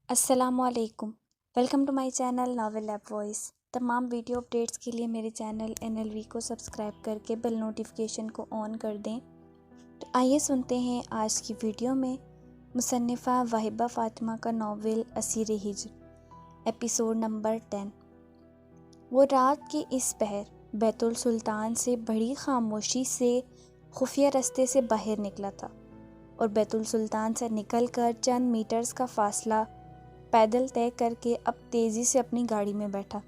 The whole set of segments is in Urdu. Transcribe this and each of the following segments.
السلام علیکم، welcome to my channel novel lab voice. تمام ویڈیو اپڈیٹس کے لیے میرے چینل NLV کو سبسکرائب کر کے بیل نوٹیفیکیشن کو آن کر دیں۔ تو آئیے سنتے ہیں آج کی ویڈیو میں مصنفہ واہبہ فاطمہ کا ناول اسیر ہجر، ایپیسوڈ نمبر 10۔ وہ رات کے اس پہر بیت السلطان سے بڑی خاموشی سے خفیہ رستے سے باہر نکلا تھا اور بیت السلطان سے نکل کر چند میٹرز کا فاصلہ پیدل طے کر کے اب تیزی سے اپنی گاڑی میں بیٹھا۔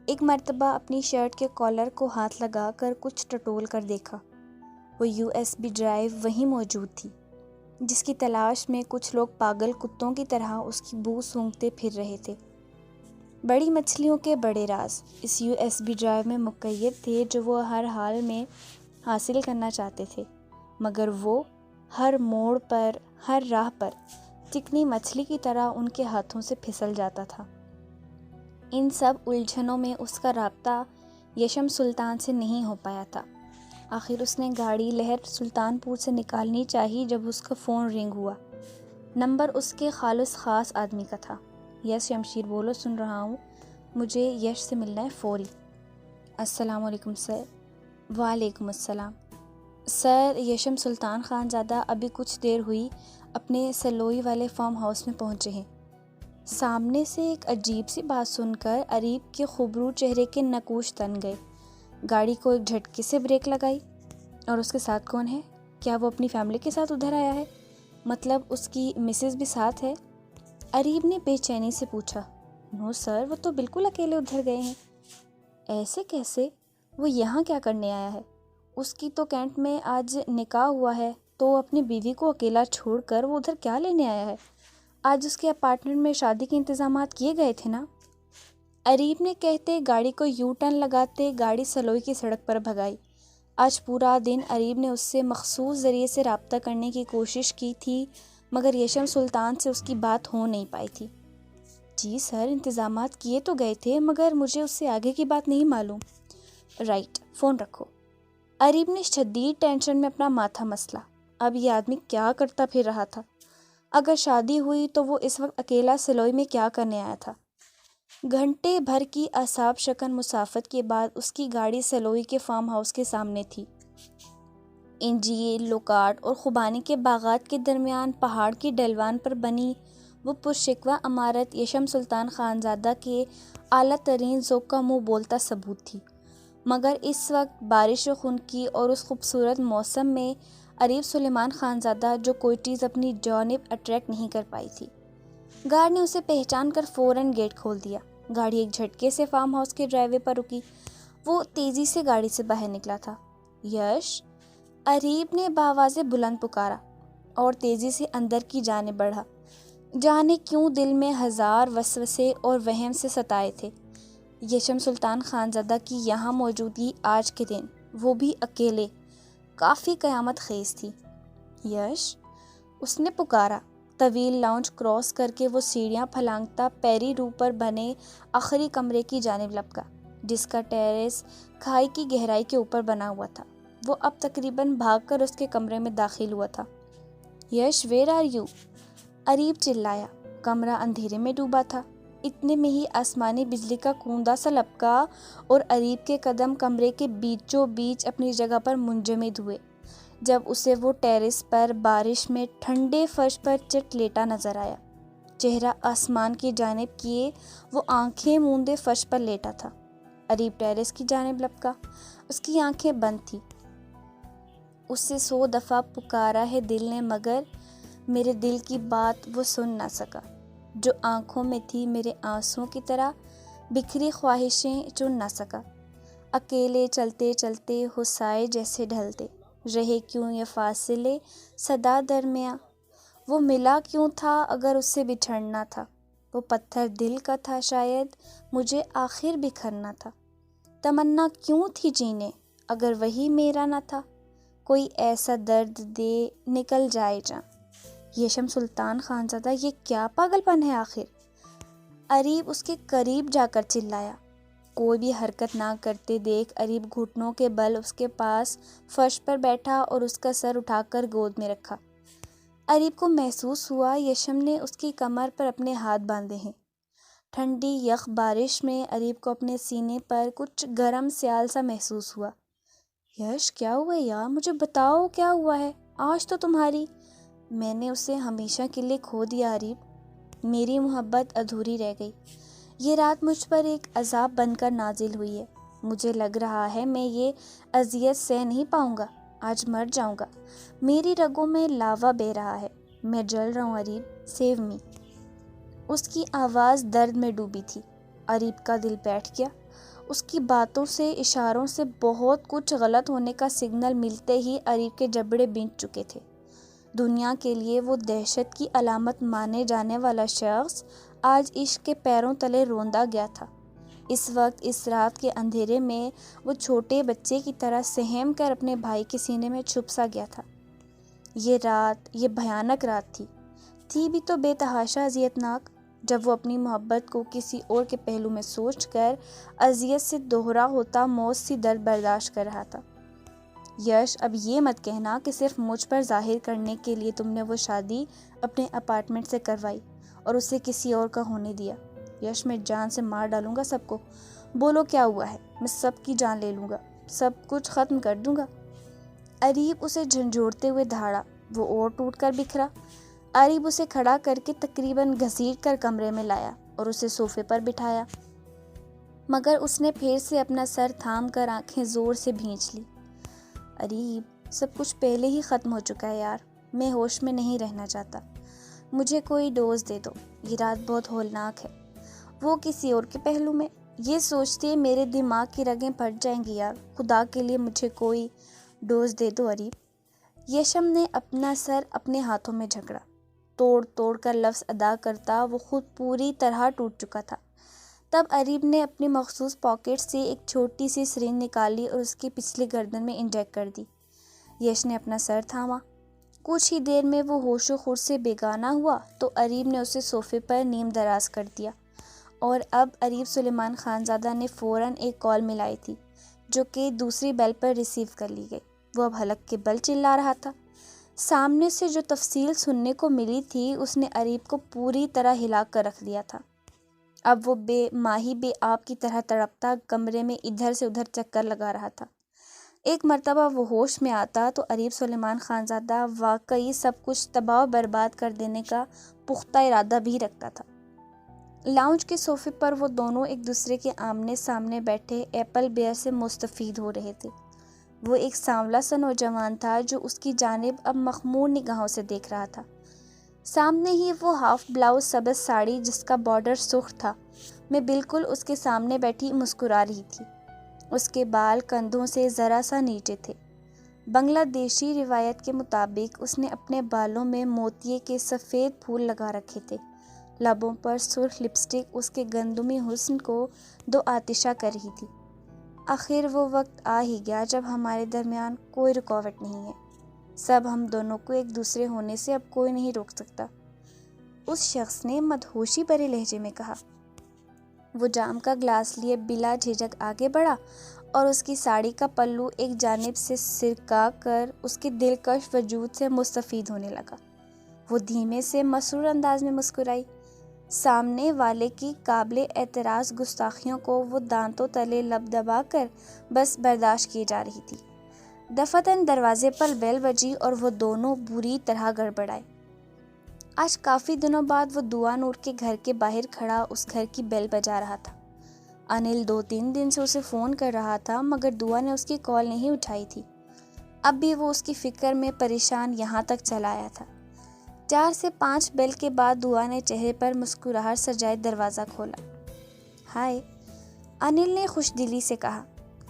ایک مرتبہ اپنی شرٹ کے کالر کو ہاتھ لگا کر کچھ ٹٹول کر دیکھا۔ وہ USB ڈرائیو وہیں موجود تھی جس کی تلاش میں کچھ لوگ پاگل کتوں کی طرح اس کی بو سونگھتے پھر رہے تھے۔ بڑی مچھلیوں کے بڑے راز اس USB ڈرائیو میں مقید تھے جو وہ ہر حال میں حاصل کرنا چاہتے تھے، مگر وہ ہر موڑ پر، ہر راہ پر چکنی مچھلی کی طرح ان کے ہاتھوں سے پھسل جاتا تھا۔ ان سب الجھنوں میں اس کا رابطہ یشم سلطان سے نہیں ہو پایا تھا۔ آخر اس نے گاڑی لہر سلطان پور سے نکالنی چاہی جب اس کا فون رنگ ہوا۔ نمبر اس کے خالص خاص آدمی کا تھا۔ یس شمشیر بولو، سن رہا ہوں، مجھے یش سے ملنا ہے فوری۔ السلام علیکم سر۔ وعلیکم السلام سر، یشم سلطان خان زادہ ابھی کچھ دیر ہوئی اپنے سلوئی والے فارم ہاؤس میں پہنچے ہیں۔ سامنے سے ایک عجیب سی بات سن کر اریب کے خوبرو چہرے کے نقوش تن گئے۔ گاڑی کو ایک جھٹکے سے بریک لگائی۔ اور اس کے ساتھ کون ہے؟ کیا وہ اپنی فیملی کے ساتھ ادھر آیا ہے؟ مطلب اس کی مسز بھی ساتھ ہے؟ اریب نے بے چینی سے پوچھا۔ نو سر، وہ تو بالکل اکیلے ادھر گئے ہیں۔ ایسے کیسے؟ وہ یہاں کیا کرنے آیا ہے؟ اس کی تو کینٹ میں آج نکاح ہوا ہے، تو اپنی بیوی کو اکیلا چھوڑ کر وہ ادھر کیا لینے آیا ہے؟ آج اس کے اپارٹمنٹ میں شادی کے انتظامات کیے گئے تھے نا؟ اریب نے کہتے گاڑی کو یو ٹرن لگاتے گاڑی سلوئی کی سڑک پر بھگائی۔ آج پورا دن اریب نے اس سے مخصوص ذریعے سے رابطہ کرنے کی کوشش کی تھی، مگر یشم سلطان سے اس کی بات ہو نہیں پائی تھی۔ جی سر، انتظامات کیے تو گئے تھے، مگر مجھے اس سے آگے کی بات نہیں معلوم۔ رائٹ، فون رکھو۔ اریب نے شدید ٹینشن میں اپنا ماتھا مسلا۔ اب یہ آدمی کیا کرتا پھر رہا تھا؟ اگر شادی ہوئی تو وہ اس وقت اکیلا سلوئی میں کیا کرنے آیا تھا؟ گھنٹے بھر کی اعصاب شکن مسافت کے بعد اس کی گاڑی سلوئی کے فارم ہاؤس کے سامنے تھی۔ انجیل، لوکارٹ اور خوبانی کے باغات کے درمیان پہاڑ کی ڈھلوان پر بنی وہ پرشکوہ عمارت یشم سلطان خانزادہ کے اعلیٰ ترین ذوق کا منہ بولتا ثبوت تھی، مگر اس وقت بارش و خنکی اور اس خوبصورت موسم میں اریب سلیمان خانزادہ جو کوئی چیز اپنی جانب اٹریکٹ نہیں کر پائی تھی۔ گارڈ نے اسے پہچان کر فوراً گیٹ کھول دیا۔ گاڑی ایک جھٹکے سے فارم ہاؤس کے ڈرائیو وے پر رکی۔ وہ تیزی سے گاڑی سے باہر نکلا تھا۔ یش! اریب نے بآواز بلند پکارا اور تیزی سے اندر کی جانب بڑھا۔ جانے کیوں دل میں ہزار وسوسے اور وہم سے ستائے تھے۔ یشم سلطان خانزادہ کی یہاں موجودگی آج کے دن، وہ بھی اکیلے، کافی قیامت خیز تھی۔ یش! اس نے پکارا۔ طویل لاؤنج کراس کر کے وہ سیڑھیاں پھلانگتا پیری رو پر بنے آخری کمرے کی جانب لپکا، جس کا ٹیرس کھائی کی گہرائی کے اوپر بنا ہوا تھا۔ وہ اب تقریباً بھاگ کر اس کے کمرے میں داخل ہوا تھا۔ یش، ویئر آر یو؟ اریب چلایا۔ کمرہ اندھیرے میں ڈوبا تھا۔ اتنے میں ہی آسمانی بجلی کا کوندا سا لپکا اور اریب کے قدم کمرے کے بیچوں بیچ اپنی جگہ پر منجمد ہوئے، جب اسے وہ ٹیرس پر بارش میں ٹھنڈے فرش پر چٹ لیٹا نظر آیا۔ چہرہ آسمان کی جانب کیے وہ آنکھیں موندے فرش پر لیٹا تھا۔ اریب ٹیرس کی جانب لپکا۔ اس کی آنکھیں بند تھی۔ اس سے 100 دفعہ پکارا ہے دل نے، مگر میرے دل کی بات وہ سن نہ سکا۔ جو آنکھوں میں تھی میرے آنسوؤں کی طرح بکھری خواہشیں چن نہ سکا۔ اکیلے چلتے چلتے ہو سائے جیسے ڈھلتے رہے کیوں یہ فاصلے صدا درمیاں۔ وہ ملا کیوں تھا اگر اس سے بچھڑنا تھا؟ وہ پتھر دل کا تھا شاید مجھے آخر بکھرنا تھا۔ تمنا کیوں تھی جینے اگر وہی میرا نہ تھا؟ کوئی ایسا درد دے نکل جائے جاں۔ یشم سلطان خانزادہ، یہ کیا پاگل پن ہے آخر؟ اریب اس کے قریب جا کر چلایا۔ کوئی بھی حرکت نہ کرتے دیکھ اریب گھٹنوں کے بل اس کے پاس فرش پر بیٹھا اور اس کا سر اٹھا کر گود میں رکھا۔ اریب کو محسوس ہوا یشم نے اس کی کمر پر اپنے ہاتھ باندھے ہیں۔ ٹھنڈی یخ بارش میں اریب کو اپنے سینے پر کچھ گرم سیال سا محسوس ہوا۔ یش کیا ہوا یار، مجھے بتاؤ کیا ہوا ہے؟ آج تو تمہاری… میں نے اسے ہمیشہ کے لیے کھو دیا اریب، میری محبت ادھوری رہ گئی۔ یہ رات مجھ پر ایک عذاب بن کر نازل ہوئی ہے۔ مجھے لگ رہا ہے میں یہ اذیت سہ نہیں پاؤں گا، آج مر جاؤں گا۔ میری رگوں میں لاوا بہہ رہا ہے، میں جل رہا ہوں اریب، سیو می۔ اس کی آواز درد میں ڈوبی تھی۔ اریب کا دل بیٹھ گیا۔ اس کی باتوں سے، اشاروں سے بہت کچھ غلط ہونے کا سگنل ملتے ہی اریب کے جبڑے بینچ چکے تھے۔ دنیا کے لیے وہ دہشت کی علامت مانے جانے والا شخص آج عشق کے پیروں تلے روندا گیا تھا۔ اس وقت اس رات کے اندھیرے میں وہ چھوٹے بچے کی طرح سہم کر اپنے بھائی کے سینے میں چھپ سا گیا تھا۔ یہ رات، یہ بھیانک رات تھی بھی تو بے تحاشا اذیت ناک، جب وہ اپنی محبت کو کسی اور کے پہلو میں سوچ کر اذیت سے دوہرا ہوتا موت سی درد برداشت کر رہا تھا۔ یش اب یہ مت کہنا کہ صرف مجھ پر ظاہر کرنے کے لیے تم نے وہ شادی اپنے اپارٹمنٹ سے کروائی اور اسے کسی اور کا ہونے دیا۔ یش میں جان سے مار ڈالوں گا سب کو، بولو کیا ہوا ہے، میں سب کی جان لے لوں گا، سب کچھ ختم کر دوں گا۔ اریب اسے جھنجھوڑتے ہوئے دھاڑا، وہ اور ٹوٹ کر بکھرا۔ اریب اسے کھڑا کر کے تقریباً گھسیٹ کر کمرے میں لایا اور اسے صوفے پر بٹھایا، مگر اس نے پھر سے اپنا سر تھام کر آنکھیں زور سے بھینچ لی۔ اریب سب کچھ پہلے ہی ختم ہو چکا ہے یار، میں ہوش میں نہیں رہنا چاہتا، مجھے کوئی ڈوز دے دو، یہ رات بہت ہولناک ہے۔ وہ کسی اور کے پہلو میں، یہ سوچتے میرے دماغ کی رگیں پھٹ جائیں گی یار، خدا کے لیے مجھے کوئی ڈوز دے دو اریب۔ یشم نے اپنا سر اپنے ہاتھوں میں جھگڑا، توڑ توڑ کر لفظ ادا کرتا وہ خود پوری طرح ٹوٹ چکا تھا۔ تب اریب نے اپنی مخصوص پاکٹ سے ایک چھوٹی سی سرنج نکالی اور اس کی پچھلی گردن میں انجیکٹ کر دی۔ یش نے اپنا سر تھاما۔ کچھ ہی دیر میں وہ ہوش و خور سے بیگانہ ہوا تو اریب نے اسے صوفے پر نیم دراز کر دیا، اور اب اریب سلیمان خانزادہ نے فوراً ایک کال ملائی تھی جو کہ دوسری بیل پر ریسیو کر لی گئی۔ وہ اب حلق کے بل چلا رہا تھا۔ سامنے سے جو تفصیل سننے کو ملی تھی اس نے اریب کو پوری طرح ہلا کر رکھ دیا تھا۔ اب وہ بے ماہی بے آب کی طرح تڑپتا کمرے میں ادھر سے ادھر چکر لگا رہا تھا۔ ایک مرتبہ وہ ہوش میں آتا تو اریب سلیمان خانزادہ واقعی سب کچھ تباہ و برباد کر دینے کا پختہ ارادہ بھی رکھتا تھا۔ لاؤنج کے صوفے پر وہ دونوں ایک دوسرے کے آمنے سامنے بیٹھے ایپل بیئر سے مستفید ہو رہے تھے۔ وہ ایک سانولا سا نوجوان تھا جو اس کی جانب اب مخمور نگاہوں سے دیکھ رہا تھا۔ سامنے ہی وہ ہاف بلاؤز سبز ساڑی جس کا بارڈر سرخ تھا میں بالکل اس کے سامنے بیٹھی مسکرا رہی تھی۔ اس کے بال کندھوں سے ذرا سا نیچے تھے۔ بنگلہ دیشی روایت کے مطابق اس نے اپنے بالوں میں موتیے کے سفید پھول لگا رکھے تھے۔ لبوں پر سرخ لپسٹک اس کے گندمی حسن کو دو آتشہ کر رہی تھی۔ آخر وہ وقت آ ہی گیا جب ہمارے درمیان کوئی رکاوٹ نہیں ہے، سب ہم دونوں کو ایک دوسرے ہونے سے اب کوئی نہیں روک سکتا، اس شخص نے مدہوشی بھرے لہجے میں کہا۔ وہ جام کا گلاس لیے بلا جھجک آگے بڑھا اور اس کی ساڑی کا پلو ایک جانب سے سرکا کر اس کے دلکش وجود سے مستفید ہونے لگا۔ وہ دھیمے سے مسرور انداز میں مسکرائی۔ سامنے والے کی قابل اعتراض گستاخیوں کو وہ دانتوں تلے لب دبا کر بس برداشت کی جا رہی تھی۔ دفتن دروازے پر بیل بجی اور وہ دونوں بری طرح گڑبڑائے۔ آج کافی دنوں بعد وہ دعا نور کے گھر کے باہر کھڑا اس گھر کی بیل بجا رہا تھا۔ انل 2-3 دن سے اسے فون کر رہا تھا مگر دعا نے اس کی کال نہیں اٹھائی تھی۔ اب بھی وہ اس کی فکر میں پریشان یہاں تک چلا آیا تھا۔ 4 سے 5 بیل کے بعد دعا نے چہرے پر مسکراہٹ سجائے دروازہ کھولا۔ ہائے، انل نے خوش دلی سے کہا۔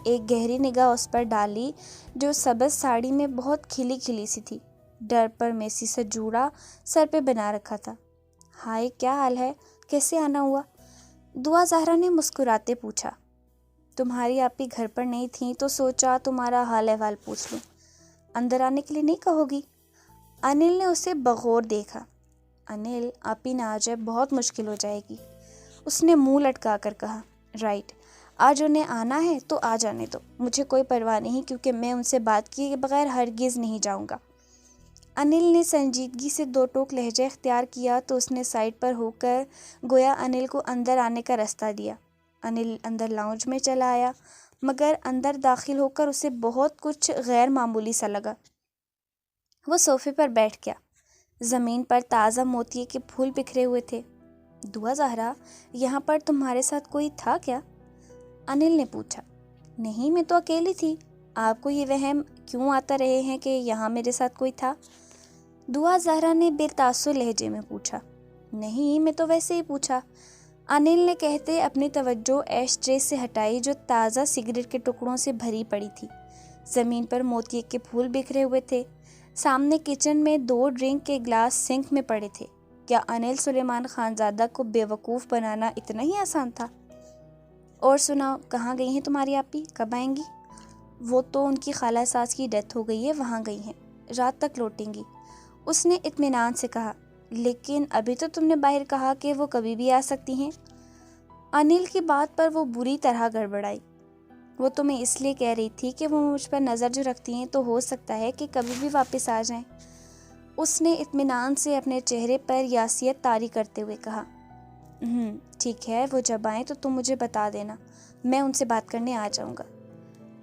ایک گہری نگاہ اس پر ڈالی جو سبز ساڑی میں بہت کھلی کھلی سی تھی، ڈر پر میسی سے جوڑا سر پہ بنا رکھا تھا۔ ہائے، کیا حال ہے، کیسے آنا ہوا؟ دعا زہرا نے مسکراتے پوچھا۔ تمہاری آپی گھر پر نہیں تھیں تو سوچا تمہارا حال احوال پوچھ لوں۔ اندر آنے کے لیے نہیں کہو گی؟ انل نے اسے بغور دیکھا۔ انل، آپی نہ آ جائے بہت مشکل ہو جائے گی، اس نے منہ لٹکا کر کہا۔ رائٹ، آج انہیں آنا ہے تو آ جانے دو، مجھے کوئی پرواہ نہیں کیونکہ میں ان سے بات کیے بغیر ہرگز نہیں جاؤں گا۔ انل نے سنجیدگی سے دو ٹوک لہجہ اختیار کیا تو اس نے سائڈ پر ہو کر گویا انل کو اندر آنے کا راستہ دیا۔ انل اندر لاؤنج میں چلا آیا، مگر اندر داخل ہو کر اسے بہت کچھ غیر معمولی سا لگا۔ وہ صوفے پر بیٹھ گیا۔ زمین پر تازہ موتیے کے پھول بکھرے ہوئے تھے۔ دعا زہرا، یہاں پر تمہارے ساتھ کوئی تھا کیا؟ انل نے پوچھا۔ نہیں، میں تو اکیلی تھی۔ آپ کو یہ وہم کیوں آتا رہے ہیں کہ یہاں میرے ساتھ کوئی تھا؟ دعا زہرا نے بے تاثر لہجے میں پوچھا۔ نہیں، میں تو ویسے ہی پوچھا، انل نے کہتے اپنی توجہ ایش ٹرے سے ہٹائی جو تازہ سگریٹ کے ٹکڑوں سے بھری پڑی تھی۔ زمین پر موتیے کے پھول بکھرے ہوئے تھے۔ سامنے کچن میں 2 ڈرنک کے گلاس سنک میں پڑے تھے۔ کیا انل سلیمان خانزادہ کو بے وقوف بنانا اتنا ہی آسان تھا؟ اور سناؤ، کہاں گئی ہیں تمہاری آپی؟ کب آئیں گی؟ وہ تو ان کی خالہ ساس کی ڈیتھ ہو گئی ہے، وہاں گئی ہیں، رات تک لوٹیں گی، اس نے اطمینان سے کہا۔ لیکن ابھی تو تم نے باہر کہا کہ وہ کبھی بھی آ سکتی ہیں۔ انل کی بات پر وہ بری طرح گڑبڑائی۔ وہ تو میں اس لیے کہہ رہی تھی کہ وہ مجھ پر نظر جو رکھتی ہیں تو ہو سکتا ہے کہ کبھی بھی واپس آ جائیں، اس نے اطمینان سے اپنے چہرے پر یاسیت طاری کرتے ہوئے کہا۔ ٹھیک ہے، وہ جب آئیں تو تم مجھے بتا دینا، میں ان سے بات کرنے آ جاؤں گا۔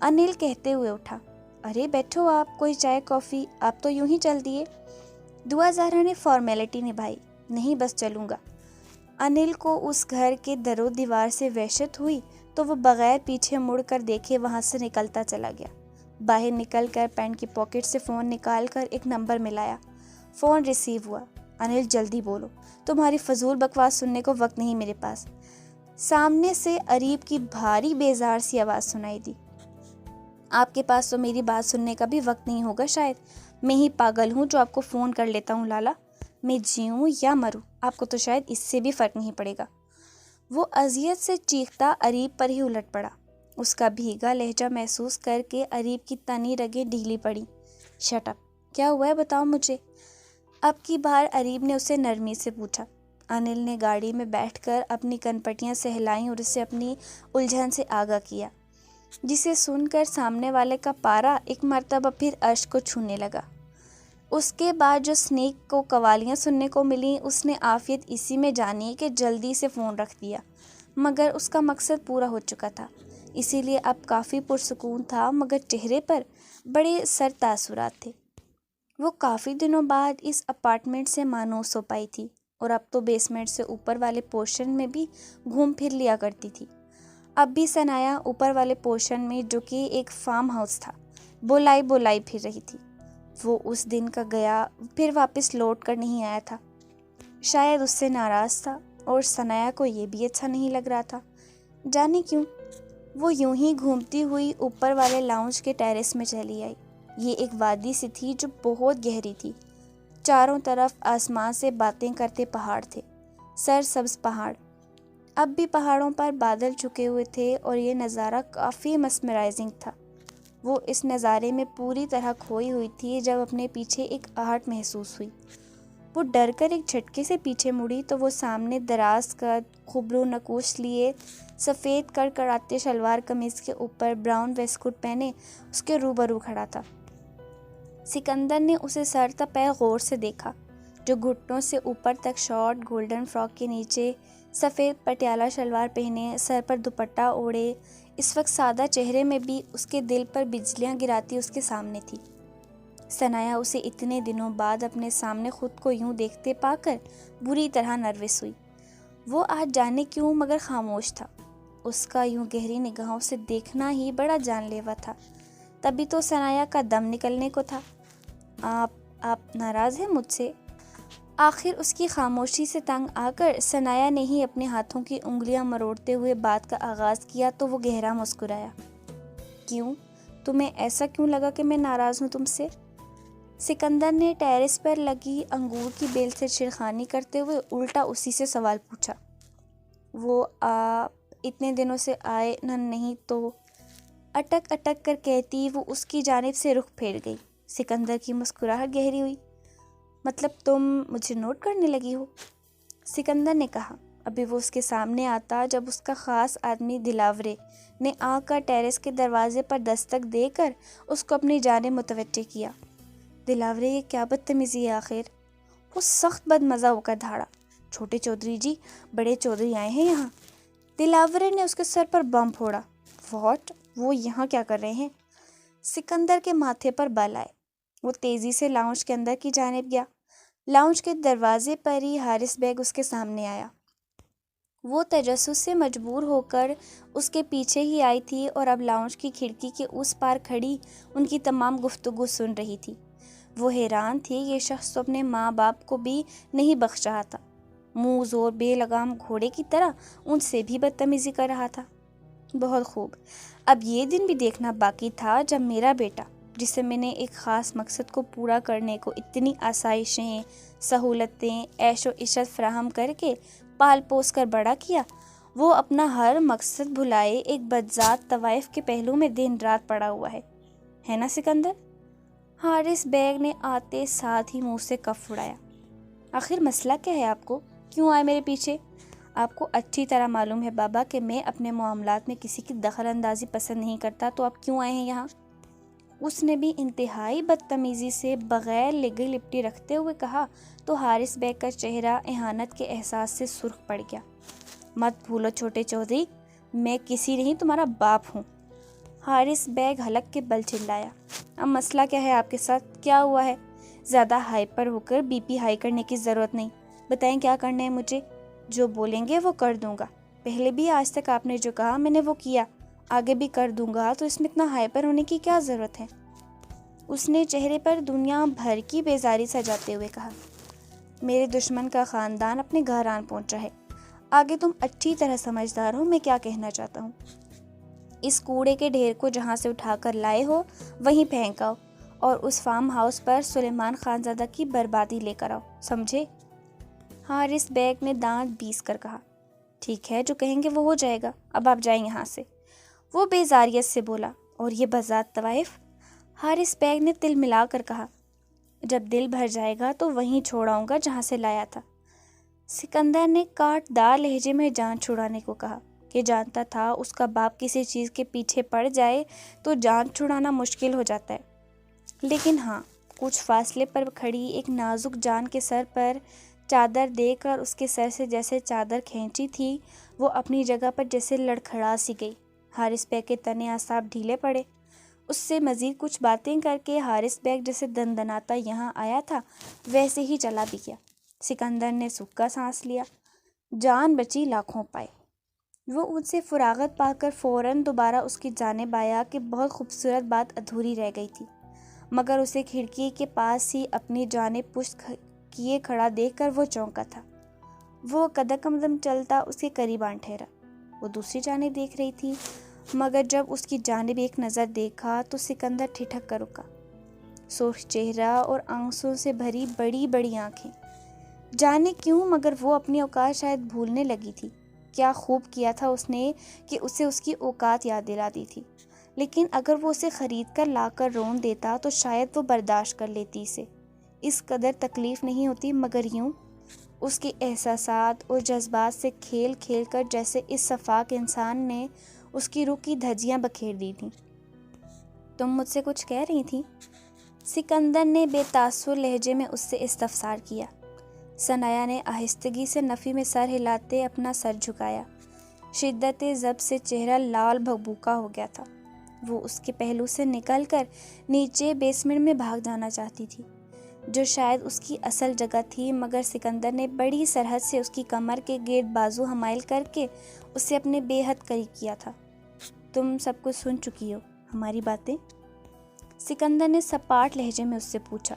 انل کہتے ہوئے اٹھا۔ ارے بیٹھو آپ، کوئی چائے کافی؟ آپ تو یوں ہی چل دیے۔ دعا زہرا نے فارمیلٹی نبھائی۔ نہیں، بس چلوں گا۔ انل کو اس گھر کے در و دیوار سے وحشت ہوئی تو وہ بغیر پیچھے مڑ کر دیکھے وہاں سے نکلتا چلا گیا۔ باہر نکل کر پینٹ کی پاکٹ سے فون نکال کر ایک نمبر ملایا۔ فون ریسیو ہوا۔ انل جلدی بولو، تمہاری فضول بکواس سننے کو وقت نہیں میرے پاس۔ سامنے سے اریب کی بھاری بیزار سی آواز سنائی دی۔ آپ کے پاس تو میری بات سننے کا بھی وقت نہیں ہوگا شاید، میں ہی پاگل ہوں جو آپ کو فون کر لیتا ہوں لالا، میں جیوں یا مروں آپ کو تو شاید اس سے بھی فرق نہیں پڑے گا۔ وہ اذیت سے چیختا اریب پر ہی الٹ پڑا۔ اس کا بھیگا لہجہ محسوس کر کے اریب کی تنی رگیں ڈھیلی پڑی۔ شٹ اپ، کیا ہوا ہے بتاؤ مجھے؟ اب کی بار اریب نے اسے نرمی سے پوچھا۔ انل نے گاڑی میں بیٹھ کر اپنی کنپٹیاں سہلائیں اور اسے اپنی الجھن سے آگاہ کیا، جسے سن کر سامنے والے کا پارا ایک مرتبہ پھر عرش کو چھونے لگا۔ اس کے بعد جو سنیک کو قوالیاں سننے کو ملیں اس نے عافیت اسی میں جانی کہ جلدی سے فون رکھ دیا، مگر اس کا مقصد پورا ہو چکا تھا، اسی لیے اب کافی پرسکون تھا، مگر چہرے پر بڑے سر تاثرات تھے۔ وہ کافی دنوں بعد اس اپارٹمنٹ سے مانوس ہو پائی تھی اور اب تو بیسمنٹ سے اوپر والے پورشن میں بھی گھوم پھر لیا کرتی تھی۔ اب بھی ثنایا اوپر والے پورشن میں، جو کہ ایک فارم ہاؤس تھا، بولائی پھر رہی تھی۔ وہ اس دن کا گیا پھر واپس لوٹ کر نہیں آیا تھا، شاید اس سے ناراض تھا، اور ثنایا کو یہ بھی اچھا نہیں لگ رہا تھا، جانے کیوں۔ وہ یوں ہی گھومتی ہوئی اوپر والے لاؤنج کے ٹیرس میں چلی آئی۔ یہ ایک وادی سی تھی جو بہت گہری تھی، چاروں طرف آسمان سے باتیں کرتے پہاڑ تھے، سرسبز پہاڑ۔ اب بھی پہاڑوں پر بادل چھکے ہوئے تھے اور یہ نظارہ کافی مسمرائزنگ تھا۔ وہ اس نظارے میں پوری طرح کھوئی ہوئی تھی جب اپنے پیچھے ایک آہٹ محسوس ہوئی۔ وہ ڈر کر ایک جھٹکے سے پیچھے مڑی تو وہ سامنے دراز قد، خبرو نکوش لیے، سفید کڑکڑاتے شلوار قمیض کے اوپر براؤن ویسٹ کوٹ پہنے اس کے روبرو کھڑا تھا۔ سکندر نے اسے سر تا پیر غور سے دیکھا، جو گھٹنوں سے اوپر تک شارٹ گولڈن فراک کے نیچے سفید پٹیالہ شلوار پہنے، سر پر دوپٹہ اوڑھے، اس وقت سادہ چہرے میں بھی اس کے دل پر بجلیاں گراتی اس کے سامنے تھی۔ ثنایا اسے اتنے دنوں بعد اپنے سامنے خود کو یوں دیکھتے پا کر بری طرح نروس ہوئی۔ وہ آج جانے کیوں مگر خاموش تھا، اس کا یوں گہری نگاہوں سے دیکھنا ہی بڑا جان لیوا تھا۔ تبھی تو ثنایا کا دم نکلنے کو تھا۔ آپ ناراض ہیں مجھ سے؟ آخر اس کی خاموشی سے تنگ آ کر ثنایا نے ہی اپنے ہاتھوں کی انگلیاں مروڑتے ہوئے بات کا آغاز کیا تو وہ گہرا مسکرایا۔ کیوں؟ تمہیں ایسا کیوں لگا کہ میں ناراض ہوں تم سے؟ سکندر نے ٹیرس پر لگی انگور کی بیل سے چھڑخانی کرتے ہوئے الٹا اسی سے سوال پوچھا۔ وہ آپ اتنے دنوں سے آئے نہ نہیں تو، اٹک اٹک کر کہتی وہ اس کی جانب سے رخ پھیر گئی۔ سکندر کی مسکراہٹ گہری ہوئی۔ مطلب تم مجھے نوٹ کرنے لگی ہو؟ سکندر نے کہا۔ ابھی وہ اس کے سامنے آتا جب اس کا خاص آدمی دلاورے نے آ کر ٹیرس کے دروازے پر دستک دے کر اس کو اپنی جانب متوجہ کیا۔ دلاورے یہ کیا بدتمیزی ہے آخر؟ وہ سخت بد مزہ ہو کر دھاڑا، چھوٹے چودھری جی، بڑے چودھری آئے ہیں یہاں۔ دلاورے نے اس کے سر پر بم پھوڑا۔ واٹ؟ وہ یہاں کیا کر رہے ہیں؟ سکندر کے ماتھے پر بل آئے۔ وہ تیزی سے لاؤنج کے اندر کی جانب گیا۔ لاؤنج کے دروازے پر ہی حارث بیگ اس کے سامنے آیا۔ وہ تجسس سے مجبور ہو کر اس کے پیچھے ہی آئی تھی اور اب لاؤنج کی کھڑکی کے اس پار کھڑی ان کی تمام گفتگو سن رہی تھی۔ وہ حیران تھی، یہ شخص تو اپنے ماں باپ کو بھی نہیں بخش رہا تھا، منہ زور بے لگام گھوڑے کی طرح ان سے بھی بدتمیزی کر رہا تھا۔ بہت خوب، اب یہ دن بھی دیکھنا باقی تھا جب میرا بیٹا، جسے میں نے ایک خاص مقصد کو پورا کرنے کو اتنی آسائشیں، سہولتیں، عیش و عشرت فراہم کر کے پال پوس کر بڑا کیا، وہ اپنا ہر مقصد بھلائے ایک بدذات طوائف کے پہلو میں دن رات پڑا ہوا ہے نا سکندر؟ حارث بیگ نے آتے ساتھ ہی منہ سے کف اڑایا۔ آخر مسئلہ کیا ہے آپ کو؟ کیوں آئے میرے پیچھے؟ آپ کو اچھی طرح معلوم ہے بابا کہ میں اپنے معاملات میں کسی کی دخل اندازی پسند نہیں کرتا، تو آپ کیوں آئے ہیں یہاں؟ اس نے بھی انتہائی بدتمیزی سے بغیر لگی لپٹی رکھتے ہوئے کہا تو حارث بیگ کا چہرہ اہانت کے احساس سے سرخ پڑ گیا۔ مت بھولو چھوٹے چودھری، میں کسی نہیں تمہارا باپ ہوں۔ حارث بیگ حلق کے بل چلایا۔ اب مسئلہ کیا ہے آپ کے ساتھ؟ کیا ہوا ہے؟ زیادہ ہائپر ہو کر بی پی ہائی کرنے کی ضرورت نہیں، بتائیں کیا کرنا ہے مجھے؟ جو بولیں گے وہ کر دوں گا۔ پہلے بھی آج تک آپ نے جو کہا میں نے وہ کیا، آگے بھی کر دوں گا، تو اس میں اتنا ہائپر ہونے کی کیا ضرورت ہے؟ اس نے چہرے پر دنیا بھر کی بیزاری سجاتے ہوئے کہا۔ میرے دشمن کا خاندان اپنے گھر آن پہنچا ہے، آگے تم اچھی طرح سمجھدار ہو میں کیا کہنا چاہتا ہوں۔ اس کوڑے کے ڈھیر کو جہاں سے اٹھا کر لائے ہو وہیں پھینکاؤ اور اس فارم ہاؤس پر سلیمان خان زادہ کی بربادی لے کر آؤ، سمجھے؟ حارث بیگ نے دانت پیس کر کہا۔ ٹھیک ہے، جو کہیں گے وہ ہو جائے گا، اب آپ جائیں یہاں سے۔ وہ بیزاریت سے بولا۔ اور یہ بذات طوائف؟ حارث بیگ نے تل ملا کر کہا۔ جب دل بھر جائے گا تو وہیں چھوڑاؤں گا جہاں سے لایا تھا۔ سکندر نے کاٹ دار لہجے میں جان چھڑانے کو کہا کہ جانتا تھا اس کا باپ کسی چیز کے پیچھے پڑ جائے تو جان چھڑانا مشکل ہو جاتا ہے، لیکن ہاں، کچھ فاصلے پر کھڑی ایک نازک جان کے سر پر چادر دے کر اس کے سر سے جیسے چادر کھینچی تھی، وہ اپنی جگہ پر جیسے لڑکھڑا سی گئی۔ حارث بیگ کے تنے اعصاب ڈھیلے پڑے۔ اس سے مزید کچھ باتیں کر کے حارث بیگ جیسے دندناتا یہاں آیا تھا ویسے ہی چلا بھی گیا۔ سکندر نے سکا سانس لیا۔ جان بچی لاکھوں پائے۔ وہ ان سے فراغت پا کر فوراً دوبارہ اس کی جانب آیا کہ بہت خوبصورت بات ادھوری رہ گئی تھی، مگر اسے کھڑکی کے پاس ہی اپنی جانب پشت کیے کھڑا دیکھ کر وہ چونکا تھا۔ وہ قدم قدم چلتا اس کے قریب آن ٹھہرا۔ وہ دوسری جانب دیکھ رہی تھی، مگر جب اس کی جانب ایک نظر دیکھا تو سکندر ٹھٹک کر رکا۔ سرخ چہرہ اور آنسوں سے بھری بڑی بڑی آنکھیں، جانے کیوں مگر وہ اپنی اوقات شاید بھولنے لگی تھی۔ کیا خوب کیا تھا اس نے کہ اسے اس کی اوقات یاد دلا دی تھی، لیکن اگر وہ اسے خرید کر لا کر رون دیتا تو شاید وہ برداشت کر لیتی اسے، اس قدر تکلیف نہیں ہوتی، مگر یوں اس کے احساسات اور جذبات سے کھیل کھیل کر جیسے اس صفاک انسان نے اس کی روح کی دھجیاں بکھیر دی تھیں۔ تم مجھ سے کچھ کہہ رہی تھی؟ سکندر نے بے تاثر لہجے میں اس سے استفسار کیا۔ ثنایا نے آہستگی سے نفی میں سر ہلاتے اپنا سر جھکایا۔ شدت ضبط سے چہرہ لال بھگبھوکا ہو گیا تھا۔ وہ اس کے پہلو سے نکل کر نیچے بیسمنٹ میں بھاگ جانا چاہتی تھی، جو شاید اس کی اصل جگہ تھی، مگر سکندر نے بڑی سرحد سے اس کی کمر کے گرد بازو حمائل کر کے اسے اپنے بے حد قریب کیا تھا۔ تم سب کچھ سن چکی ہو ہماری باتیں؟ سکندر نے سپاٹ لہجے میں اس سے پوچھا۔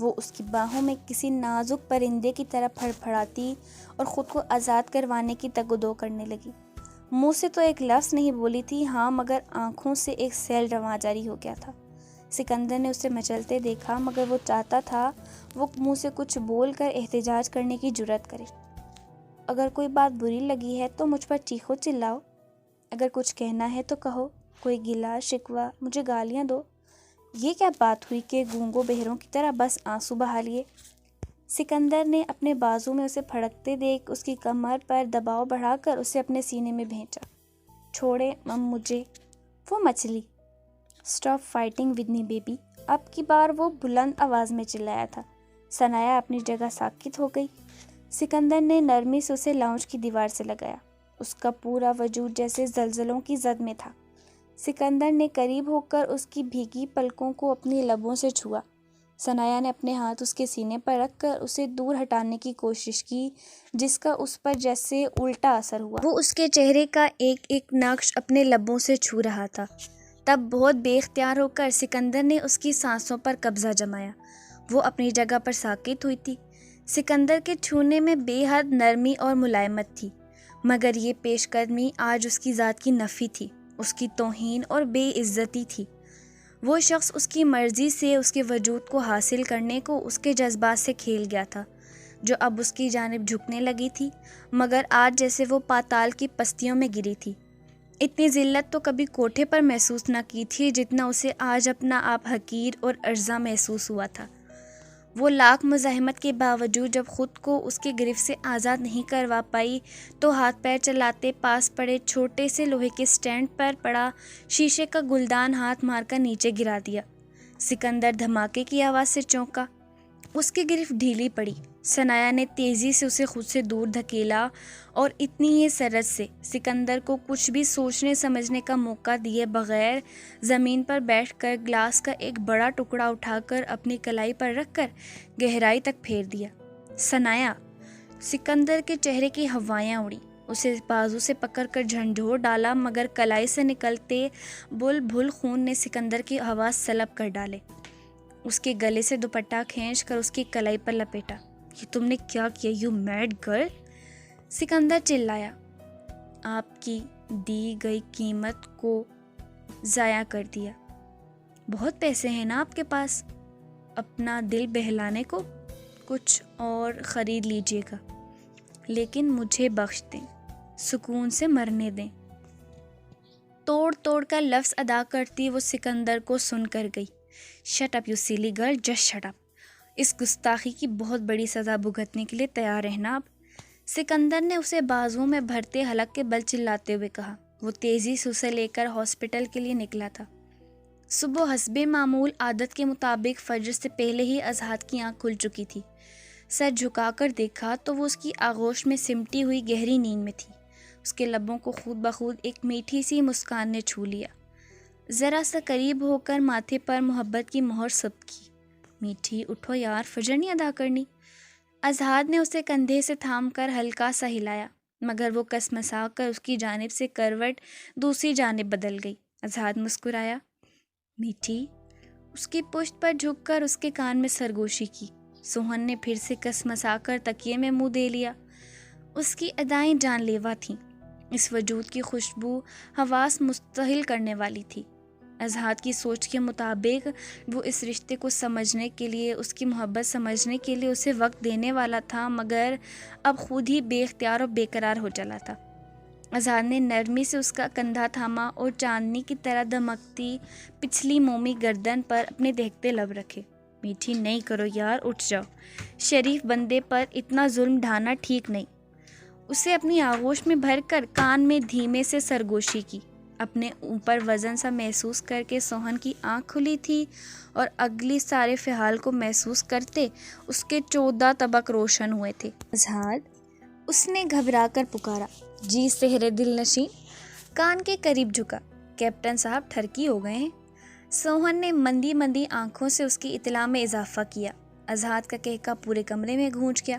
وہ اس کی باہوں میں کسی نازک پرندے کی طرح پھڑ پھڑاتی اور خود کو آزاد کروانے کی تگ و دو کرنے لگی۔ منہ سے تو ایک لفظ نہیں بولی تھی، ہاں، مگر آنکھوں سے ایک سیل رواں جاری ہو گیا تھا۔ سکندر نے اسے مچلتے دیکھا، مگر وہ چاہتا تھا وہ منہ سے کچھ بول کر احتجاج کرنے کی جرأت کرے۔ اگر کوئی بات بری لگی ہے تو مجھ پر چیخو چلاؤ، اگر کچھ کہنا ہے تو کہو، کوئی گلہ شکوہ، مجھے گالیاں دو۔ یہ کیا بات ہوئی کہ گونگوں بہروں کی طرح بس آنسو بہا لیے؟ سکندر نے اپنے بازو میں اسے پھڑکتے دیکھ اس کی کمر پر دباؤ بڑھا کر اسے اپنے سینے میں بھینچا۔ چھوڑے مجھے، وہ مچلی۔ Stop fighting with me baby, اب کی بار وہ بلند آواز میں چلایا تھا۔ ثنایا اپنی جگہ ساکت ہو گئی۔ سکندر نے نرمی سے اسے لاؤنج کی دیوار سے لگایا۔ اس کا پورا وجود جیسے زلزلوں کی زد میں تھا۔ سکندر نے قریب ہو کر اس کی بھیگی پلکوں کو اپنی لبوں سے چھوا۔ ثنایا نے اپنے ہاتھ اس کے سینے پر رکھ کر اسے دور ہٹانے کی کوشش کی، جس کا اس پر جیسے الٹا اثر ہوا۔ وہ اس کے چہرے کا ایک ایک نقش اپنے لبوں سے چھو رہا تھا۔ تب بہت بے اختیار ہو کر سکندر نے اس کی سانسوں پر قبضہ جمایا۔ وہ اپنی جگہ پر ساکت ہوئی تھی۔ سکندر کے چھونے میں بے حد نرمی اور ملائمت تھی، مگر یہ پیش قدمی آج اس کی ذات کی نفی تھی، اس کی توہین اور بے عزتی تھی۔ وہ شخص اس کی مرضی سے اس کے وجود کو حاصل کرنے کو اس کے جذبات سے کھیل گیا تھا، جو اب اس کی جانب جھکنے لگی تھی، مگر آج جیسے وہ پاتال کی پستیوں میں گری تھی۔ اتنی ذلت تو کبھی کوٹھے پر محسوس نہ کی تھی جتنا اسے آج اپنا آپ حقیر اور ارزاں محسوس ہوا تھا۔ وہ لاکھ مزاحمت کے باوجود جب خود کو اس کے گرفت سے آزاد نہیں کروا پائی تو ہاتھ پیر چلاتے پاس پڑے چھوٹے سے لوہے کے سٹینڈ پر پڑا شیشے کا گلدان ہاتھ مار کر نیچے گرا دیا۔ سکندر دھماکے کی آواز سے چونکا۔ اس کی گرفت ڈھیلی پڑی۔ ثنایا نے تیزی سے اسے خود سے دور دھکیلا اور اتنی ہی سرعت سے سکندر کو کچھ بھی سوچنے سمجھنے کا موقع دیے بغیر زمین پر بیٹھ کر گلاس کا ایک بڑا ٹکڑا اٹھا کر اپنی کلائی پر رکھ کر گہرائی تک پھیر دیا۔ ثنایا! سکندر کے چہرے کی ہوائیاں اڑی۔ اسے بازو سے پکڑ کر جھنجھوڑ ڈالا، مگر کلائی سے نکلتے بل بل خون نے سکندر کی حواس سلب کر ڈالے۔ اس کے گلے سے دوپٹہ کھینچ کر اس کی کلائی پر لپیٹا۔ یہ تم نے کیا کیا، یو میڈ گرل؟ سکندر چلایا۔ آپ کی دی گئی قیمت کو ضائع کر دیا۔ بہت پیسے ہیں نا آپ کے پاس؟ اپنا دل بہلانے کو کچھ اور خرید لیجیے گا، لیکن مجھے بخش دیں، سکون سے مرنے دیں۔ توڑ توڑ کر لفظ ادا کرتی وہ سکندر کو سن کر گئی۔ Shut up you silly girl, just shut up. اس گستاخی کی بہت بڑی سزا بھگتنے کے لیے تیار رہنا اب۔ سکندر نے اسے بازوؤں میں بھرتے حلق کے بل چلاتے ہوئے کہا۔ وہ تیزی سے اسے لے کر ہاسپٹل کے لیے نکلا تھا۔ صبح حسب معمول عادت کے مطابق فجر سے پہلے ہی اذہان کی آنکھ کھل چکی تھی۔ سر جھکا کر دیکھا تو وہ اس کی آغوش میں سمٹی ہوئی گہری نیند میں تھی۔ اس کے لبوں کو خود بخود ایک میٹھی سی مسکان نے چھو لیا۔ ذرا سا قریب ہو کر ماتھے پر محبت کی مہر ثبت کی۔ میٹھی، اٹھو یار، فجر نہیں ادا کرنی؟ اذہان نے اسے کندھے سے تھام کر ہلکا سا ہلایا، مگر وہ کسمسا کر اس کی جانب سے کروٹ دوسری جانب بدل گئی۔ اذہان مسکرایا۔ میٹھی، اس کی پشت پر جھک کر اس کے کان میں سرگوشی کی۔ سوہن نے پھر سے کسمسا کر تکیے میں منہ دے لیا۔ اس کی ادائیں جان لیوا تھیں۔ اس وجود کی خوشبو حواس مستحل کرنے والی تھی۔ اذہان کی سوچ کے مطابق وہ اس رشتے کو سمجھنے کے لیے، اس کی محبت سمجھنے کے لیے اسے وقت دینے والا تھا، مگر اب خود ہی بے اختیار اور بے قرار ہو چلا تھا۔ اذہان نے نرمی سے اس کا کندھا تھاما اور چاندنی کی طرح دمکتی پچھلی مومی گردن پر اپنے دہکتے لب رکھے۔ میٹھی، نہیں کرو یار، اٹھ جاؤ، شریف بندے پر اتنا ظلم ڈھانا ٹھیک نہیں۔ اسے اپنی آغوش میں بھر کر کان میں دھیمے سے سرگوشی کی۔ اپنے اوپر وزن سا محسوس کر کے سوہن کی آنکھ کھلی تھی اور اگلی سارے فعال کو محسوس کرتے اس کے 14 طبق روشن ہوئے تھے۔ اذہان، اس نے گھبرا کر پکارا۔ جی سحر دل نشین۔ کان کے قریب جھکا۔ کیپٹن صاحب ٹھرکی ہو گئے ہیں۔ سوہن نے مندی مندی آنکھوں سے اس کی اطلاع میں اضافہ کیا۔ اذہان کا کہکا پورے کمرے میں گونج گیا۔